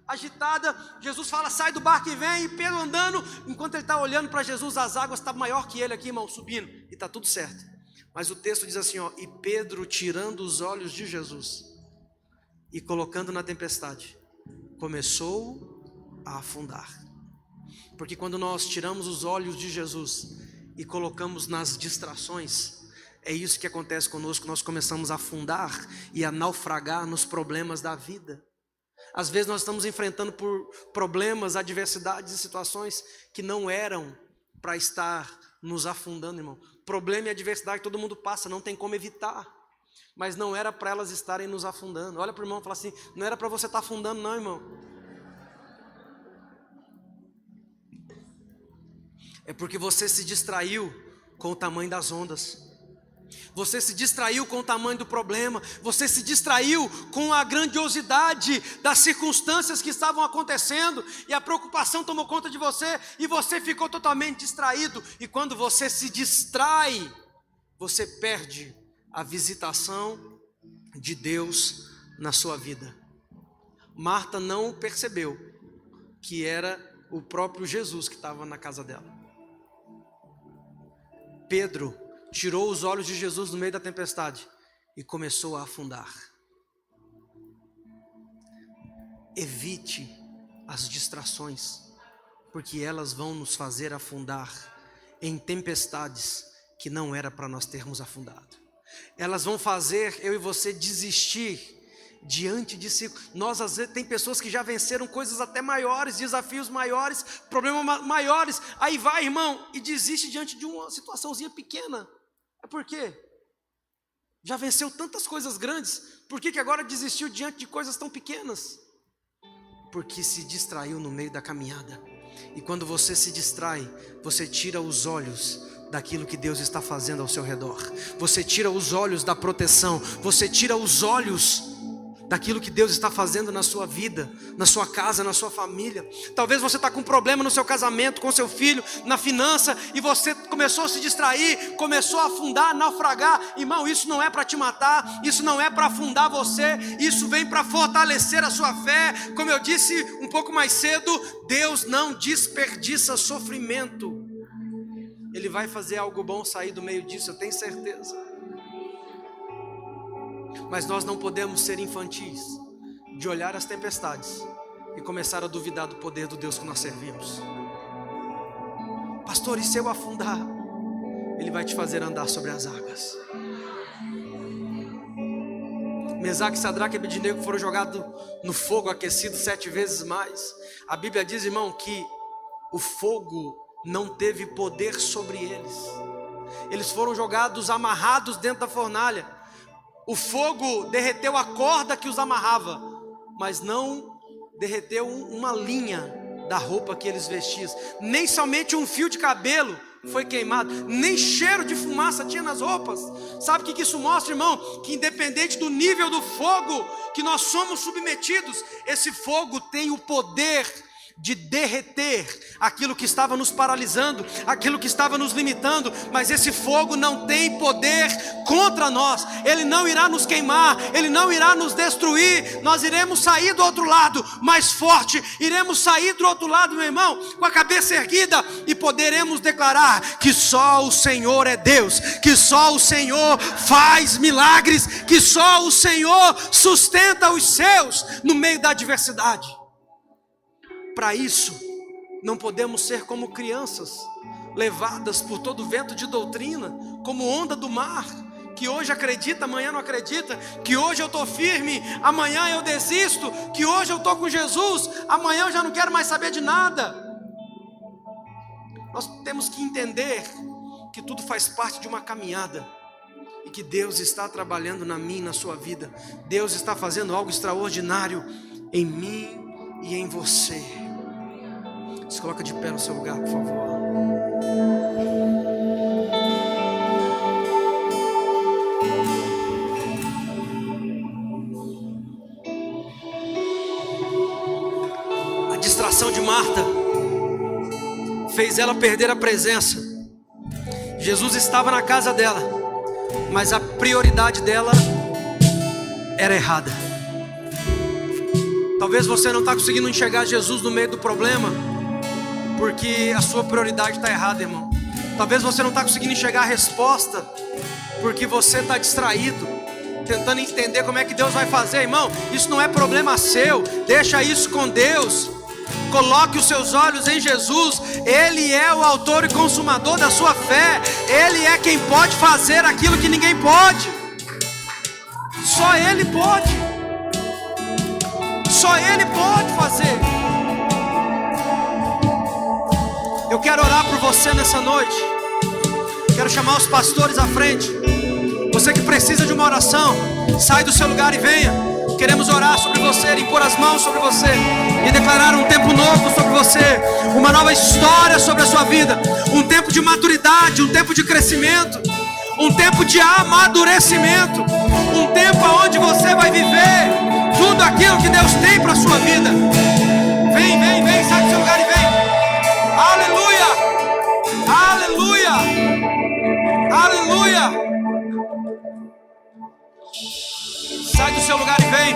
agitadas. Jesus fala: sai do barco e vem. E Pedro andando, enquanto ele está olhando para Jesus, as águas estavam maior que ele aqui, irmão, subindo, e está tudo certo. Mas o texto diz assim, ó: e Pedro, tirando os olhos de Jesus e colocando na tempestade, começou a afundar. Porque quando nós tiramos os olhos de Jesus e colocamos nas distrações, é isso que acontece conosco. Nós começamos a afundar e a naufragar nos problemas da vida. Às vezes nós estamos enfrentando por problemas, adversidades e situações que não eram para estar nos afundando, irmão. Problema e adversidade todo mundo passa, não tem como evitar, mas não era para elas estarem nos afundando. Olha para o irmão e fala assim: não era para você estar afundando não, irmão. É porque você se distraiu com o tamanho das ondas. Você se distraiu com o tamanho do problema. Você se distraiu com a grandiosidade das circunstâncias que estavam acontecendo. E a preocupação tomou conta de você. E você ficou totalmente distraído. E quando você se distrai, você perde a visitação de Deus na sua vida. Marta não percebeu que era o próprio Jesus que estava na casa dela. Pedro tirou os olhos de Jesus no meio da tempestade e começou a afundar. Evite as distrações, porque elas vão nos fazer afundar em tempestades que não era para nós termos afundado. Elas vão fazer eu e você desistir diante de si. Nós às vezes tem pessoas que já venceram coisas até maiores, desafios maiores, problemas maiores, aí vai, irmão, e desiste diante de uma situaçãozinha pequena. É por quê? Já venceu tantas coisas grandes, por que agora desistiu diante de coisas tão pequenas? Porque se distraiu no meio da caminhada. E quando você se distrai, você tira os olhos daquilo que Deus está fazendo ao seu redor. Você tira os olhos da proteção, você tira os olhos daquilo que Deus está fazendo na sua vida, na sua casa, na sua família. Talvez você está com um problema no seu casamento, com seu filho, na finança, e você começou a se distrair, começou a afundar, naufragar. Irmão, isso não é para te matar, isso não é para afundar você, isso vem para fortalecer a sua fé. Como eu disse um pouco mais cedo, Deus não desperdiça sofrimento. Ele vai fazer algo bom sair do meio disso, eu tenho certeza. Mas nós não podemos ser infantis de olhar as tempestades e começar a duvidar do poder do Deus que nós servimos. Pastor, e se eu afundar? Ele vai te fazer andar sobre as águas. Mesaque, Sadraque e Abednego foram jogados no fogo aquecido 7 vezes mais. A Bíblia diz, irmão, que o fogo não teve poder sobre eles. Eles foram jogados amarrados dentro da fornalha. O fogo derreteu a corda que os amarrava, mas não derreteu uma linha da roupa que eles vestiam. Nem somente um fio de cabelo foi queimado, nem cheiro de fumaça tinha nas roupas. Sabe o que isso mostra, irmão? Que independente do nível do fogo que nós somos submetidos, esse fogo tem o poder de derreter aquilo que estava nos paralisando, aquilo que estava nos limitando. Mas esse fogo não tem poder contra nós. Ele não irá nos queimar, ele não irá nos destruir. Nós iremos sair do outro lado mais forte, iremos sair do outro lado, meu irmão, com a cabeça erguida, e poderemos declarar que só o Senhor é Deus, que só o Senhor faz milagres, que só o Senhor sustenta os seus no meio da adversidade. Para isso, não podemos ser como crianças, levadas por todo vento de doutrina, como onda do mar, que hoje acredita, amanhã não acredita, que hoje eu estou firme, amanhã eu desisto, que hoje eu estou com Jesus, amanhã eu já não quero mais saber de nada. Nós temos que entender que tudo faz parte de uma caminhada, e que Deus está trabalhando na minha e na sua vida. Deus está fazendo algo extraordinário em mim e em você. Se coloca de pé no seu lugar, por favor. A distração de Marta fez ela perder a presença. Jesus estava na casa dela, mas a prioridade dela era errada. Talvez você não está conseguindo enxergar Jesus no meio do problema, porque a sua prioridade está errada, irmão. Talvez você não está conseguindo enxergar a resposta, porque você está distraído, tentando entender como é que Deus vai fazer. Irmão, isso não é problema seu, deixa isso com Deus. Coloque os seus olhos em Jesus. Ele é o autor e consumador da sua fé. Ele é quem pode fazer aquilo que ninguém pode. Só Ele pode. Só Ele pode fazer. Eu quero orar por você nessa noite. Quero chamar os pastores à frente. Você que precisa de uma oração, sai do seu lugar e venha. Queremos orar sobre você, impor as mãos sobre você e declarar um tempo novo sobre você, uma nova história sobre a sua vida, um tempo de maturidade, um tempo de crescimento, um tempo de amadurecimento, um tempo onde você vai viver tudo aquilo que Deus tem para a sua vida. Vem, vem, vem, sai do seu lugar e vem. Aleluia, aleluia, aleluia. Sai do seu lugar e vem.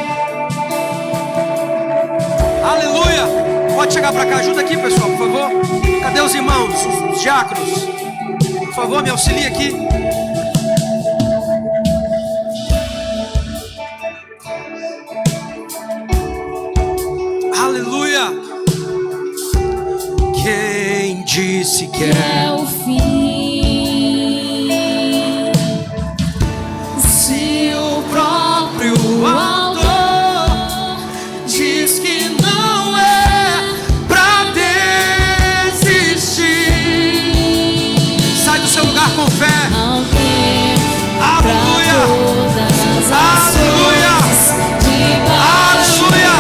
Aleluia. Pode chegar para cá, ajuda aqui, pessoal, por favor. Cadê os irmãos, os diáconos? Por favor, me auxilie aqui. Aleluia. Quem disse que é o fim? Se o próprio autor diz que não é pra desistir, sai do seu lugar com fé. Aleluia. Aleluia. Aleluia.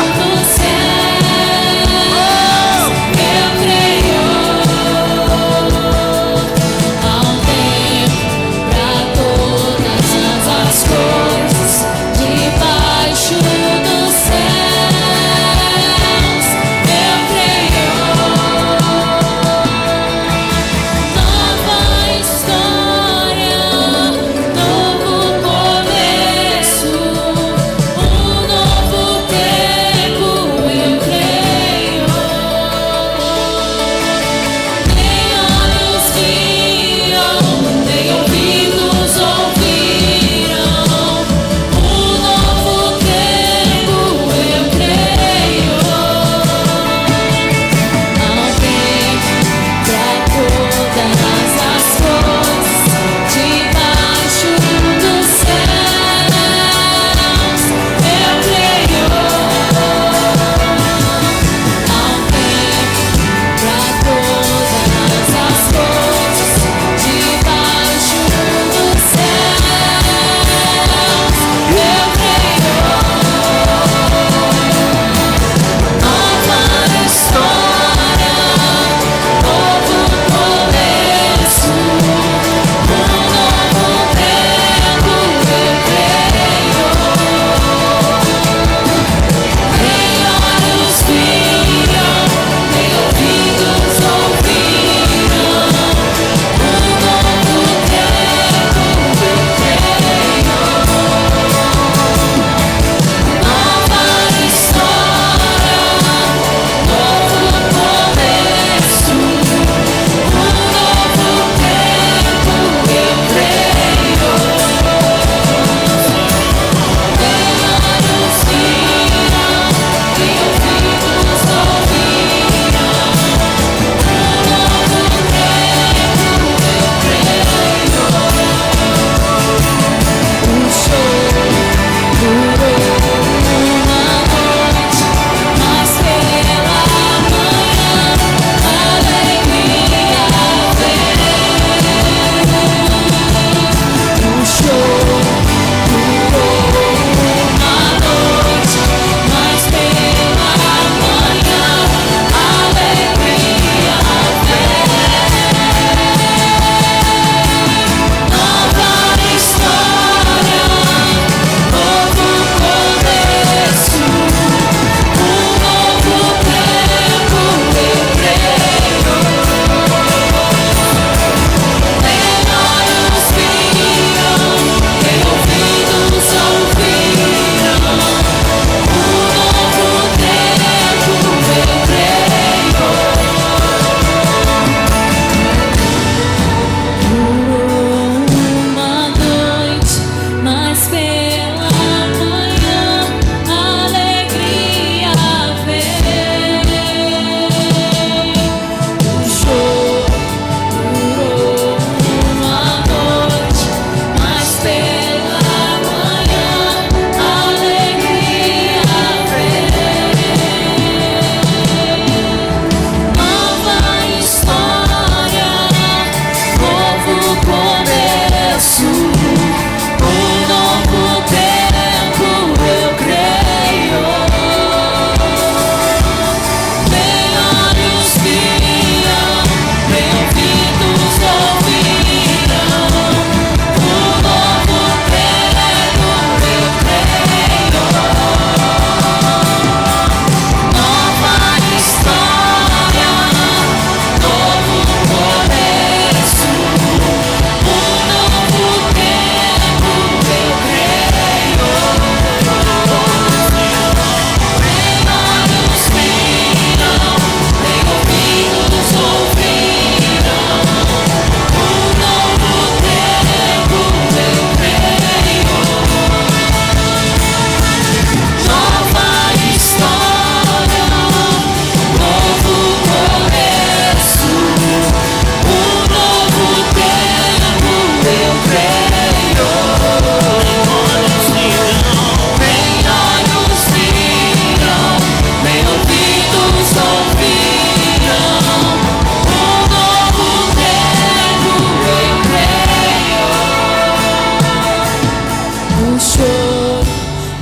Nova história.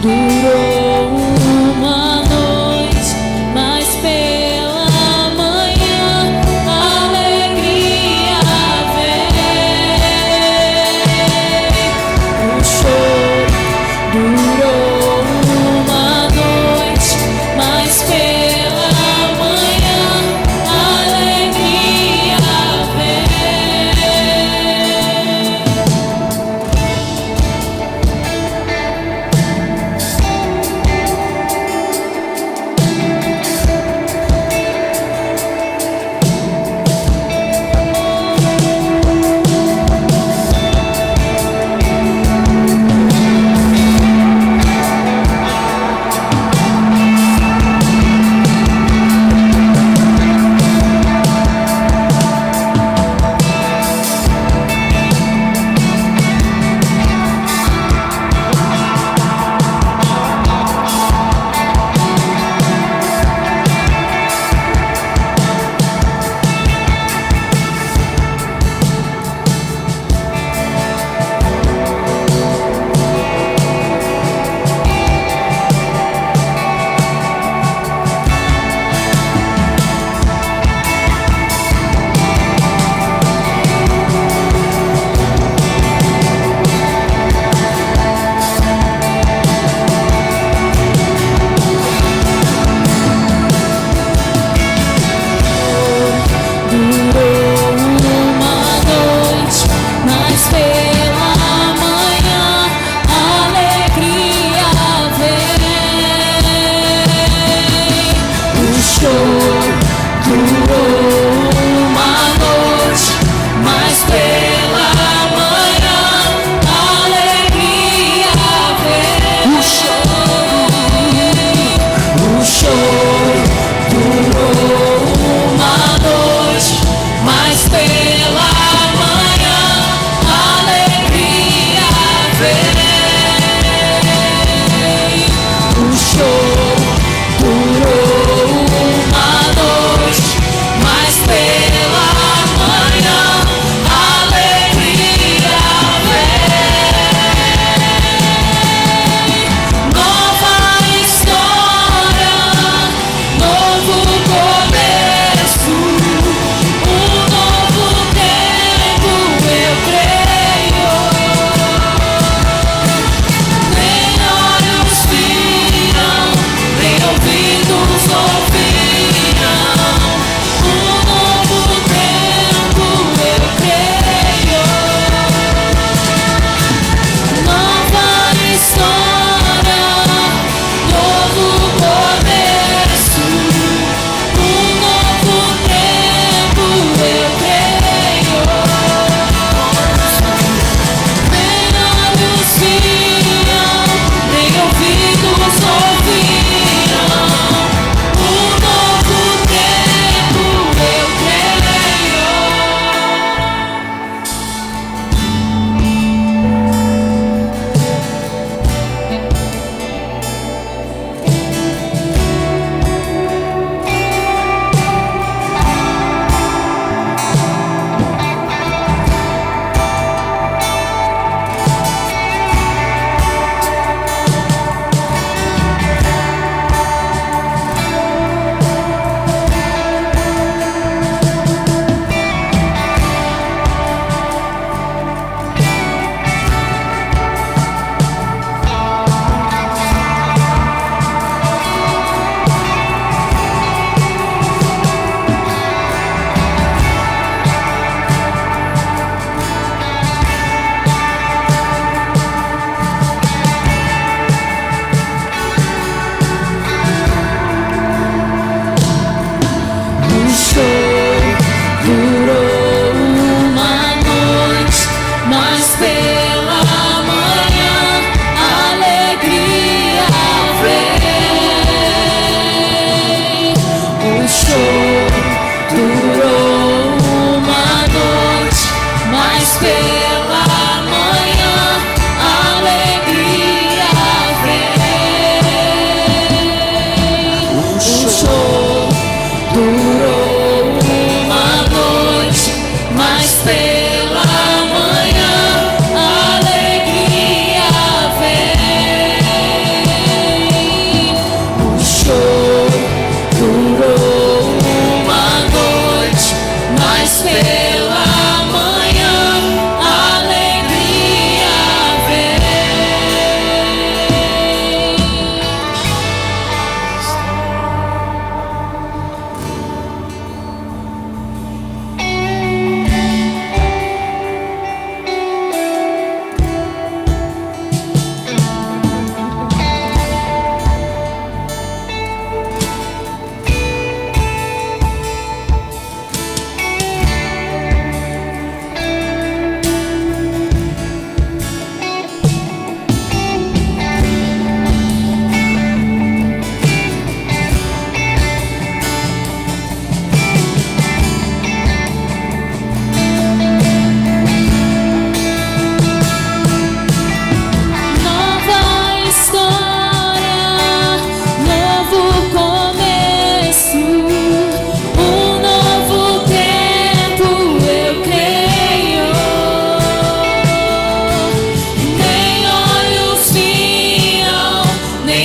Durou uma noite, mas pela manhã a alegria veio. O choro durou uma noite, mas pela manhã a alegria veio.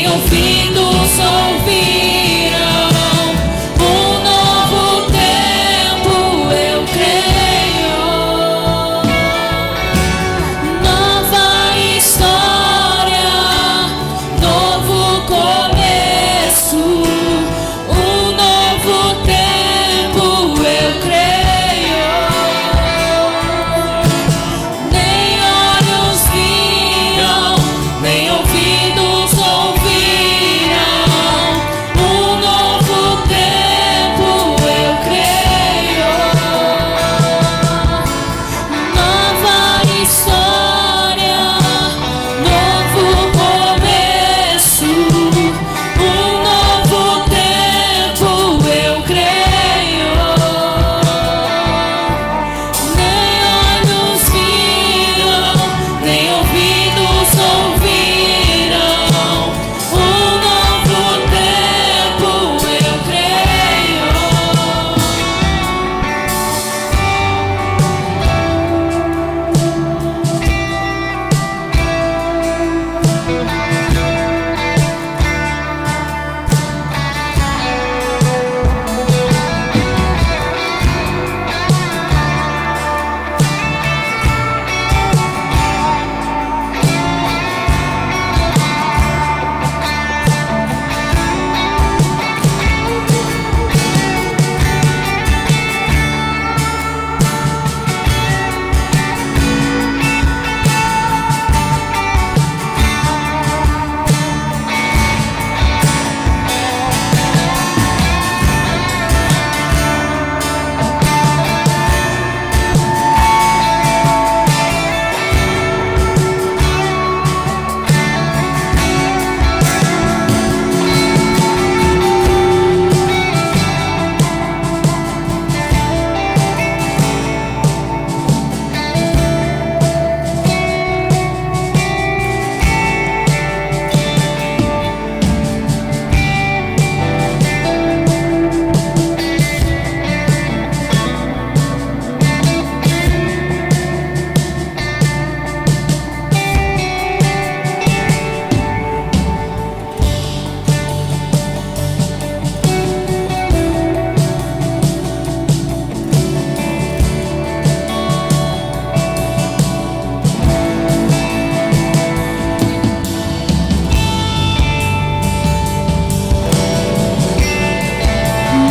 nem ouvidos ouviram. Um novo tempo eu creio, nova história, novo começo. Um novo tempo eu creio, nem olhos viram, nem ouvidos ouviram. Um novo tempo eu creio, nova história, novo começo. Um novo tempo eu creio, nem olhos viram, nem ouvidos ouviram. Um novo tempo eu creio.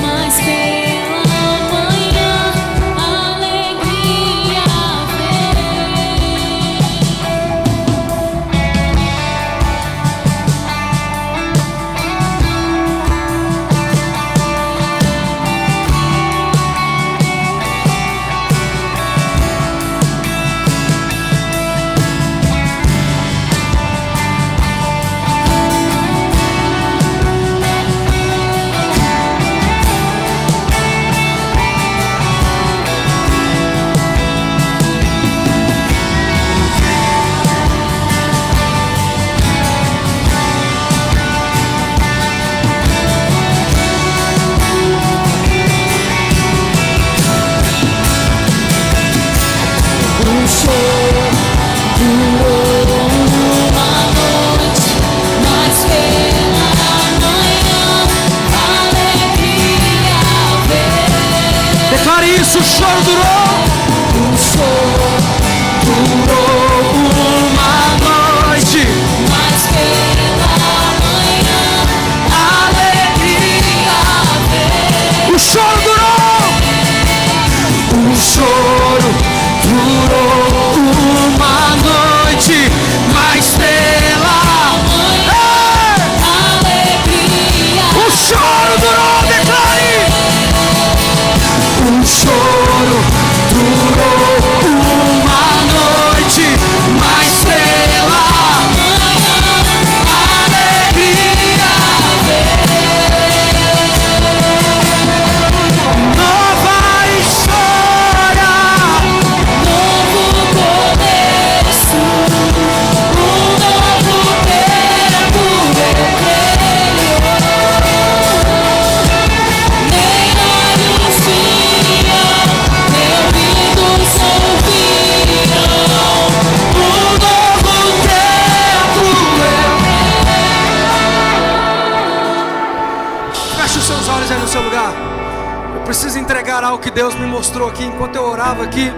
Mas pela manhã alegria o choro durou uma noite, mas pela manhã alegria veio. Declare isso, o choro durou. O choro Durou uma noite, mas pela manhã alegria. veio. O choro durou. O choro durou uma noite, mas pela Alegria o choro durou. Declare. O choro seus olhos aí no seu lugar. Eu preciso entregar algo que Deus me mostrou aqui. Enquanto eu orava aqui,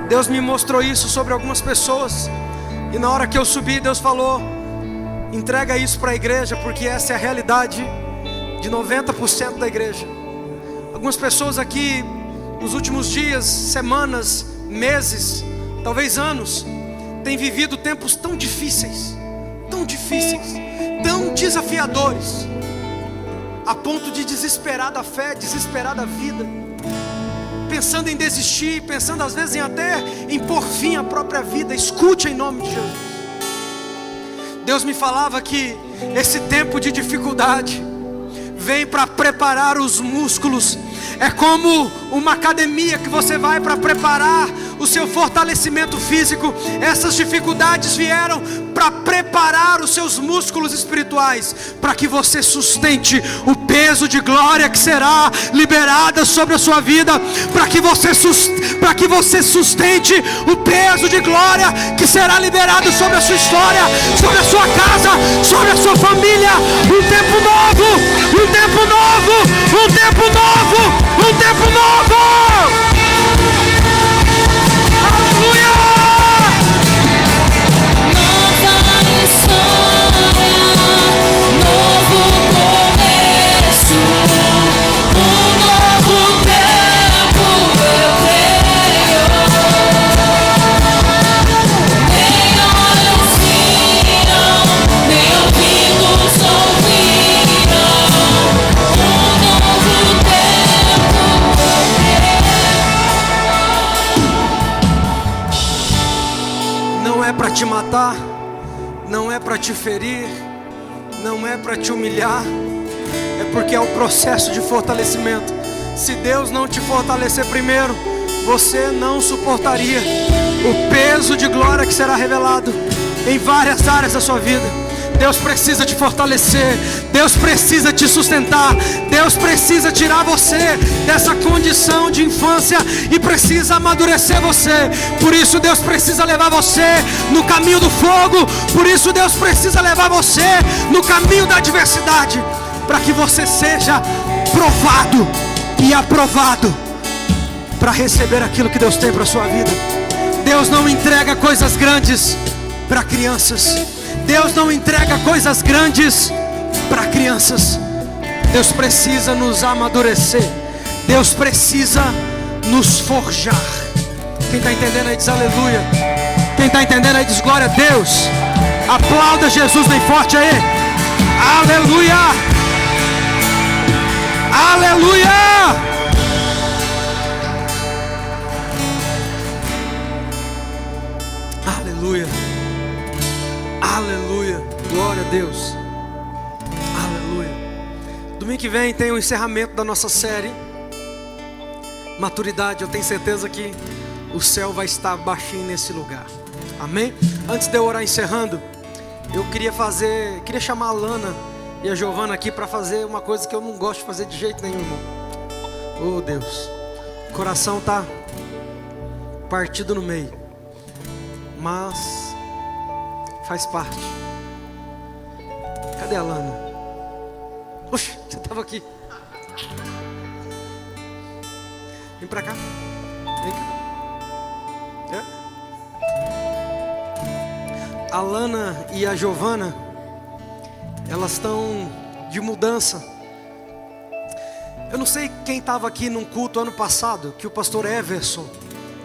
Deus me mostrou isso sobre algumas pessoas. E na hora que eu subi, Deus falou: entrega isso para a igreja, porque essa é a realidade de 90% da igreja. Algumas pessoas aqui, nos últimos dias, semanas, meses, talvez anos, têm vivido tempos tão difíceis, tão desafiadores, a ponto de desesperar da fé, desesperar da vida, pensando em desistir, pensando às vezes até em pôr fim à própria vida. Escute em nome de Jesus. Deus me falava que esse tempo de dificuldade vem para preparar os músculos. É como uma academia que você vai para preparar o seu fortalecimento físico. Essas dificuldades vieram para preparar os seus músculos espirituais, para que você sustente o peso de glória que será liberada sobre a sua vida, para que você sustente o peso de glória que será liberado sobre a sua história, sobre a sua casa, sobre a sua família. Um tempo novo, um tempo novo, um tempo novo, um tempo novo. Aleluia! Nova história, novo começo, um novo tempo eu creio. Nem olhos viram, nem ouvidos ouviram, um novo tempo eu creio. Não é para te matar, não é para te ferir, não é para te humilhar, é porque é o processo de fortalecimento. Se Deus não te fortalecer primeiro, você não suportaria o peso de glória que será revelado em várias áreas da sua vida. Deus precisa te fortalecer, Deus precisa te sustentar, Deus precisa tirar você dessa condição de infância e precisa amadurecer você. Por isso Deus precisa levar você no caminho do fogo, por isso Deus precisa levar você no caminho da adversidade, para que você seja provado e aprovado para receber aquilo que Deus tem para a sua vida. Deus não entrega coisas grandes para crianças. Deus não entrega coisas grandes para crianças. Deus precisa nos amadurecer. Deus precisa nos forjar. Quem está entendendo aí diz aleluia. Quem está entendendo aí diz glória a Deus. Aplauda Jesus bem forte aí. Aleluia. Aleluia. Aleluia. Aleluia, glória a Deus. Aleluia. Domingo que vem tem o encerramento da nossa série Maturidade. Eu tenho certeza que o céu vai estar baixinho nesse lugar. Amém? Antes de eu orar encerrando, eu queria chamar a Lana e a Giovana aqui para fazer uma coisa que eu não gosto de fazer de jeito nenhum, irmão. Oh Deus, o coração tá partido no meio, mas faz parte. Cadê a Lana? Oxe, você estava aqui. Vem pra cá. Vem cá. A Lana e a Giovana, elas estão de mudança. Eu não sei quem estava aqui num culto ano passado, que o pastor Everson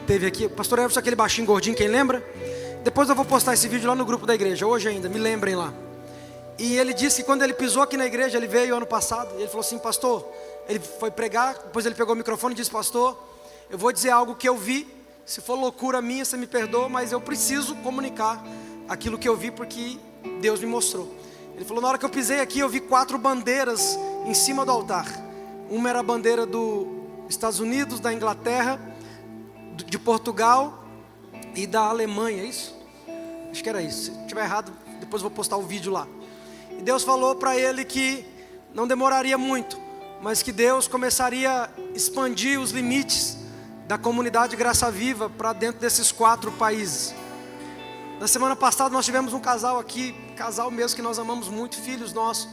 teve aqui. O pastor Everson, aquele baixinho gordinho, quem lembra? Depois eu vou postar esse vídeo lá no grupo da igreja, hoje ainda, me lembrem lá. E ele disse que quando ele pisou aqui na igreja, ele veio ano passado, e ele falou assim: pastor, ele foi pregar, depois ele pegou o microfone e disse: pastor, eu vou dizer algo que eu vi, se for loucura minha, você me perdoa, mas eu preciso comunicar aquilo que eu vi, porque Deus me mostrou. Ele falou: na hora que eu pisei aqui, eu vi 4 bandeiras em cima do altar. Uma era a bandeira dos Estados Unidos, da Inglaterra, de Portugal e da Alemanha, é isso? Acho que era isso. Se estiver errado, depois eu vou postar o vídeo lá. E Deus falou para ele que não demoraria muito, mas que Deus começaria a expandir os limites da comunidade Graça Viva para dentro desses 4 países. Na semana passada nós tivemos um casal aqui, casal mesmo que nós amamos muito, filhos nossos,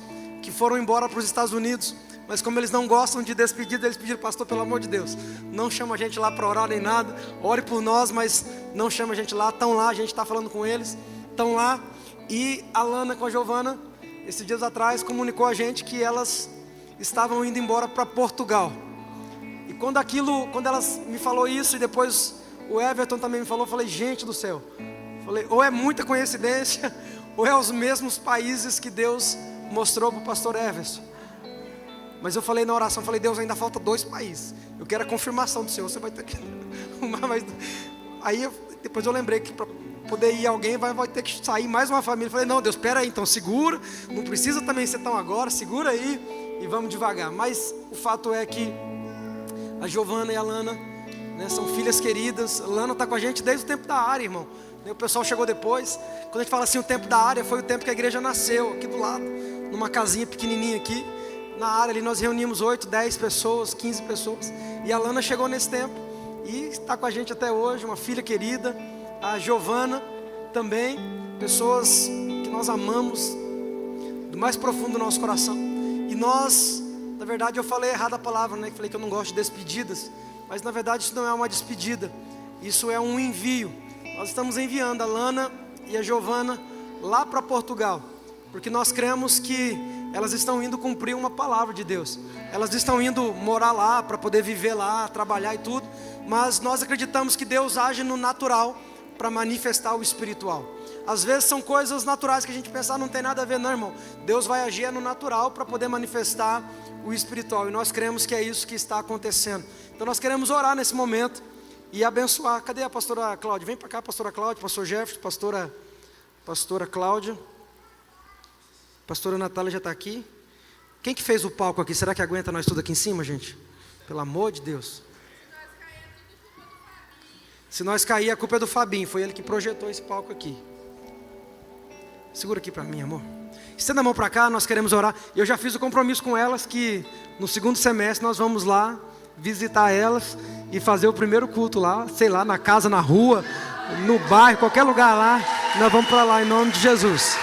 que foram embora para os Estados Unidos. Mas como eles não gostam de despedida, eles pediram: pastor, pelo amor de Deus, não chama a gente lá para orar nem nada. Ore por nós, mas não chama a gente lá. Estão lá, a gente está falando com eles. Estão lá. E a Lana com a Giovana, esses dias atrás, comunicou a gente que elas estavam indo embora para Portugal. E quando elas me falou isso, e depois o Everton também me falou, eu falei: gente do céu. Falei, ou é muita coincidência, ou é os mesmos países que Deus mostrou para o pastor Everson. Mas eu falei na oração, falei: Deus, ainda falta 2 países. Eu quero a confirmação do Senhor. Você vai ter que... Aí depois eu lembrei que para poder ir alguém vai ter que sair mais uma família. Eu falei: não, Deus, espera aí, então segura. Não precisa também ser tão agora, segura aí e vamos devagar. Mas o fato é que a Giovana e a Lana, né, são filhas queridas. A Lana está com a gente desde o tempo da área, irmão. O pessoal chegou depois. Quando a gente fala assim, o tempo da área, foi o tempo que a igreja nasceu, aqui do lado, numa casinha pequenininha aqui. Na área ali nós reunimos 8, 10 pessoas, 15 pessoas. E a Lana chegou nesse tempo e está com a gente até hoje, uma filha querida. A Giovana também, pessoas que nós amamos do mais profundo do nosso coração. E nós, na verdade eu falei errado a palavra, né? Falei que eu não gosto de despedidas. Mas na verdade isso não é uma despedida, isso é um envio. Nós estamos enviando a Lana e a Giovana lá para Portugal, porque nós cremos que elas estão indo cumprir uma palavra de Deus. Elas estão indo morar lá para poder viver lá, trabalhar e tudo. Mas nós acreditamos que Deus age no natural para manifestar o espiritual. Às vezes são coisas naturais que a gente pensa, não tem nada a ver, não, irmão. Deus vai agir no natural para poder manifestar o espiritual. E nós cremos que é isso que está acontecendo. Então nós queremos orar nesse momento e abençoar. Cadê a pastora Cláudia? Vem para cá, pastora Cláudia, pastor Jefferson, pastora Cláudia. Pastora Natália já está aqui. Quem que fez o palco aqui? Será que aguenta nós tudo aqui em cima, gente? Pelo amor de Deus. Se nós cair, a culpa é do Fabinho. Foi ele que projetou esse palco aqui. Segura aqui para mim, amor. Estenda a mão para cá, nós queremos orar. Eu já fiz o compromisso com elas que no segundo semestre nós vamos lá visitar elas e fazer o primeiro culto lá, sei lá, na casa, na rua, no bairro, qualquer lugar lá. Nós vamos para lá em nome de Jesus.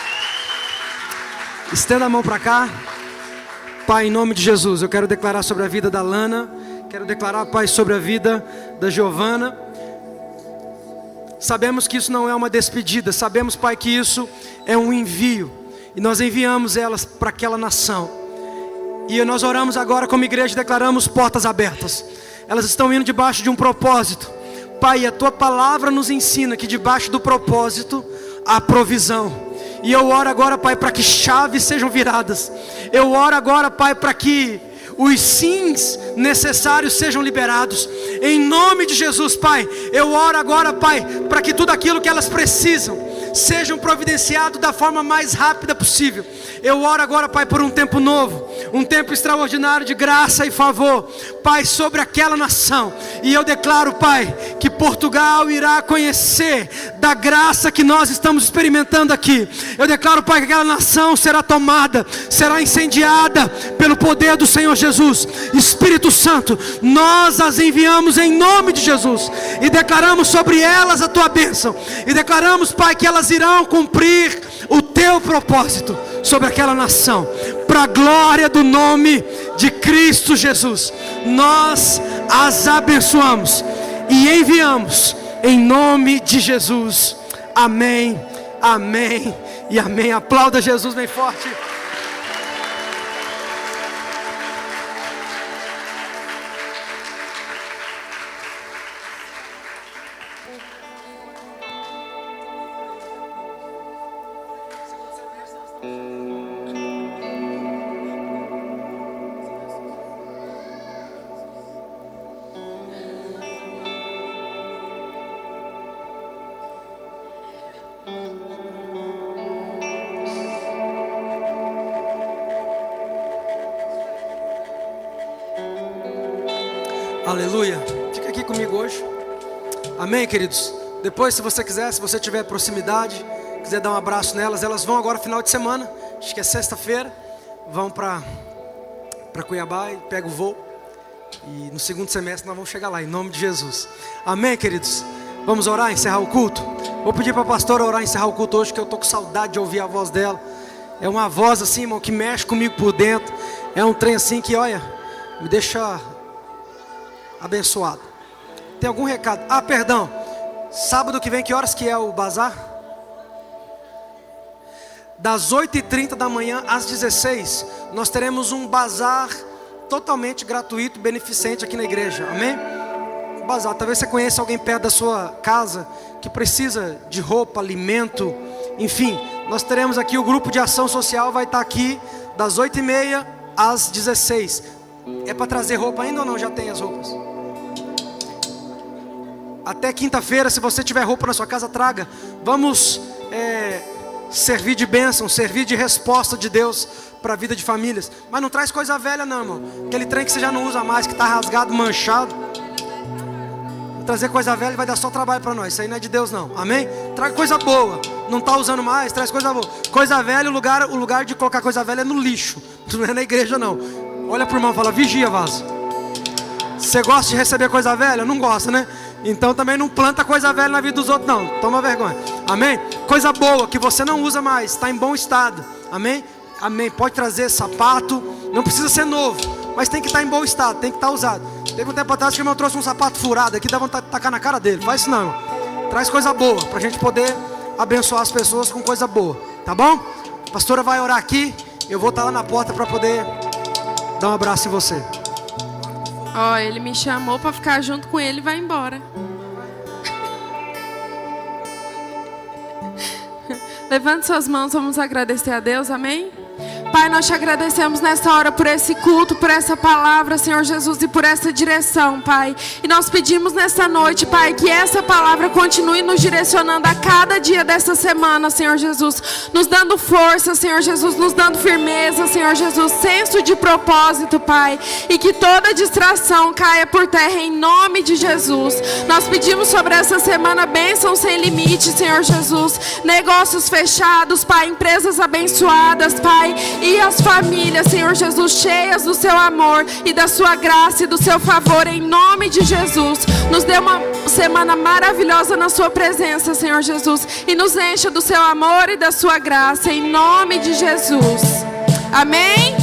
Estenda a mão para cá. Pai, em nome de Jesus, eu quero declarar sobre a vida da Lana. Quero declarar, Pai, sobre a vida da Giovana. Sabemos que isso não é uma despedida. Sabemos, Pai, que isso é um envio. E nós enviamos elas para aquela nação. E nós oramos agora como igreja e declaramos portas abertas. Elas estão indo debaixo de um propósito. Pai, a Tua palavra nos ensina que debaixo do propósito há provisão. E eu oro agora, Pai, para que chaves sejam viradas. Eu oro agora, Pai, para que os sims necessários sejam liberados. Em nome de Jesus, Pai, eu oro agora, Pai, para que tudo aquilo que elas precisam sejam providenciados da forma mais rápida possível. Eu oro agora, Pai, por um tempo novo, um tempo extraordinário de graça e favor, Pai, sobre aquela nação. E eu declaro, Pai, que Portugal irá conhecer da graça que nós estamos experimentando aqui. Eu declaro, Pai, que aquela nação será tomada, será incendiada pelo poder do Senhor Jesus. Espírito Santo, nós as enviamos em nome de Jesus e declaramos sobre elas a Tua bênção. E declaramos, Pai, que elas irão cumprir o Teu propósito sobre aquela nação, para a glória do nome de Cristo Jesus. Nós as abençoamos e enviamos em nome de Jesus. Amém, amém e amém. Aplauda Jesus bem forte. Aleluia. Fica aqui comigo hoje. Amém, queridos. Depois, se você quiser, se você tiver proximidade, quiser dar um abraço nelas, elas vão agora final de semana, acho que é sexta-feira, vão para Cuiabá e pegam o voo. E no segundo semestre nós vamos chegar lá, em nome de Jesus. Amém, queridos. Vamos orar, encerrar o culto. Vou pedir para a pastora orar, encerrar o culto hoje, que eu estou com saudade de ouvir a voz dela. É uma voz assim, irmão, que mexe comigo por dentro. É um trem assim que, olha, me deixa abençoado. Tem algum recado? Ah, perdão. Sábado que vem, que horas que é o bazar? Das 8h30 da manhã às 16, nós teremos um bazar totalmente gratuito, beneficente aqui na igreja. Amém? Bazar, talvez você conheça alguém perto da sua casa que precisa de roupa, alimento, enfim. Nós teremos aqui o grupo de ação social, vai estar aqui das 8h30 às 16. É para trazer roupa ainda ou não? Já tem as roupas? Até quinta-feira, se você tiver roupa na sua casa, traga. Vamos servir de bênção, servir de resposta de Deus para a vida de famílias. Mas não traz coisa velha não, irmão. Aquele trem que você já não usa mais, que está rasgado, manchado. Trazer coisa velha vai dar só trabalho para nós. Isso aí não é de Deus não, amém? Traga coisa boa. Não está usando mais, traz coisa boa. Coisa velha, o lugar de colocar coisa velha é no lixo. Não é na igreja não. Olha pro irmão e fala: vigia, vaso. Você gosta de receber coisa velha? Não gosta, né? Então também não planta coisa velha na vida dos outros não. Toma vergonha, amém? Coisa boa que você não usa mais, está em bom estado, amém? Amém, pode trazer sapato. Não precisa ser novo, mas tem que estar em bom estado, tem que estar usado. Teve um tempo atrás que o irmão trouxe um sapato furado aqui, dá vontade de tacar na cara dele. Faz isso não, irmão. Traz coisa boa, para a gente poder abençoar as pessoas com coisa boa, tá bom? A pastora vai orar aqui, eu vou estar lá na porta para poder dar um abraço em você. Ó, ele me chamou para ficar junto com ele e vai embora. Levante suas mãos, vamos agradecer a Deus, amém? Pai, nós te agradecemos nessa hora por esse culto, por essa palavra, Senhor Jesus, e por essa direção, Pai. E nós pedimos nessa noite, Pai, que essa palavra continue nos direcionando a cada dia dessa semana, Senhor Jesus. Nos dando força, Senhor Jesus, nos dando firmeza, Senhor Jesus, senso de propósito, Pai. E que toda distração caia por terra em nome de Jesus. Nós pedimos sobre essa semana bênçãos sem limite, Senhor Jesus. Negócios fechados, Pai, empresas abençoadas, Pai. E as famílias, Senhor Jesus, cheias do seu amor e da sua graça e do seu favor, em nome de Jesus. Nos dê uma semana maravilhosa na sua presença, Senhor Jesus, e nos encha do seu amor e da sua graça, em nome de Jesus. Amém?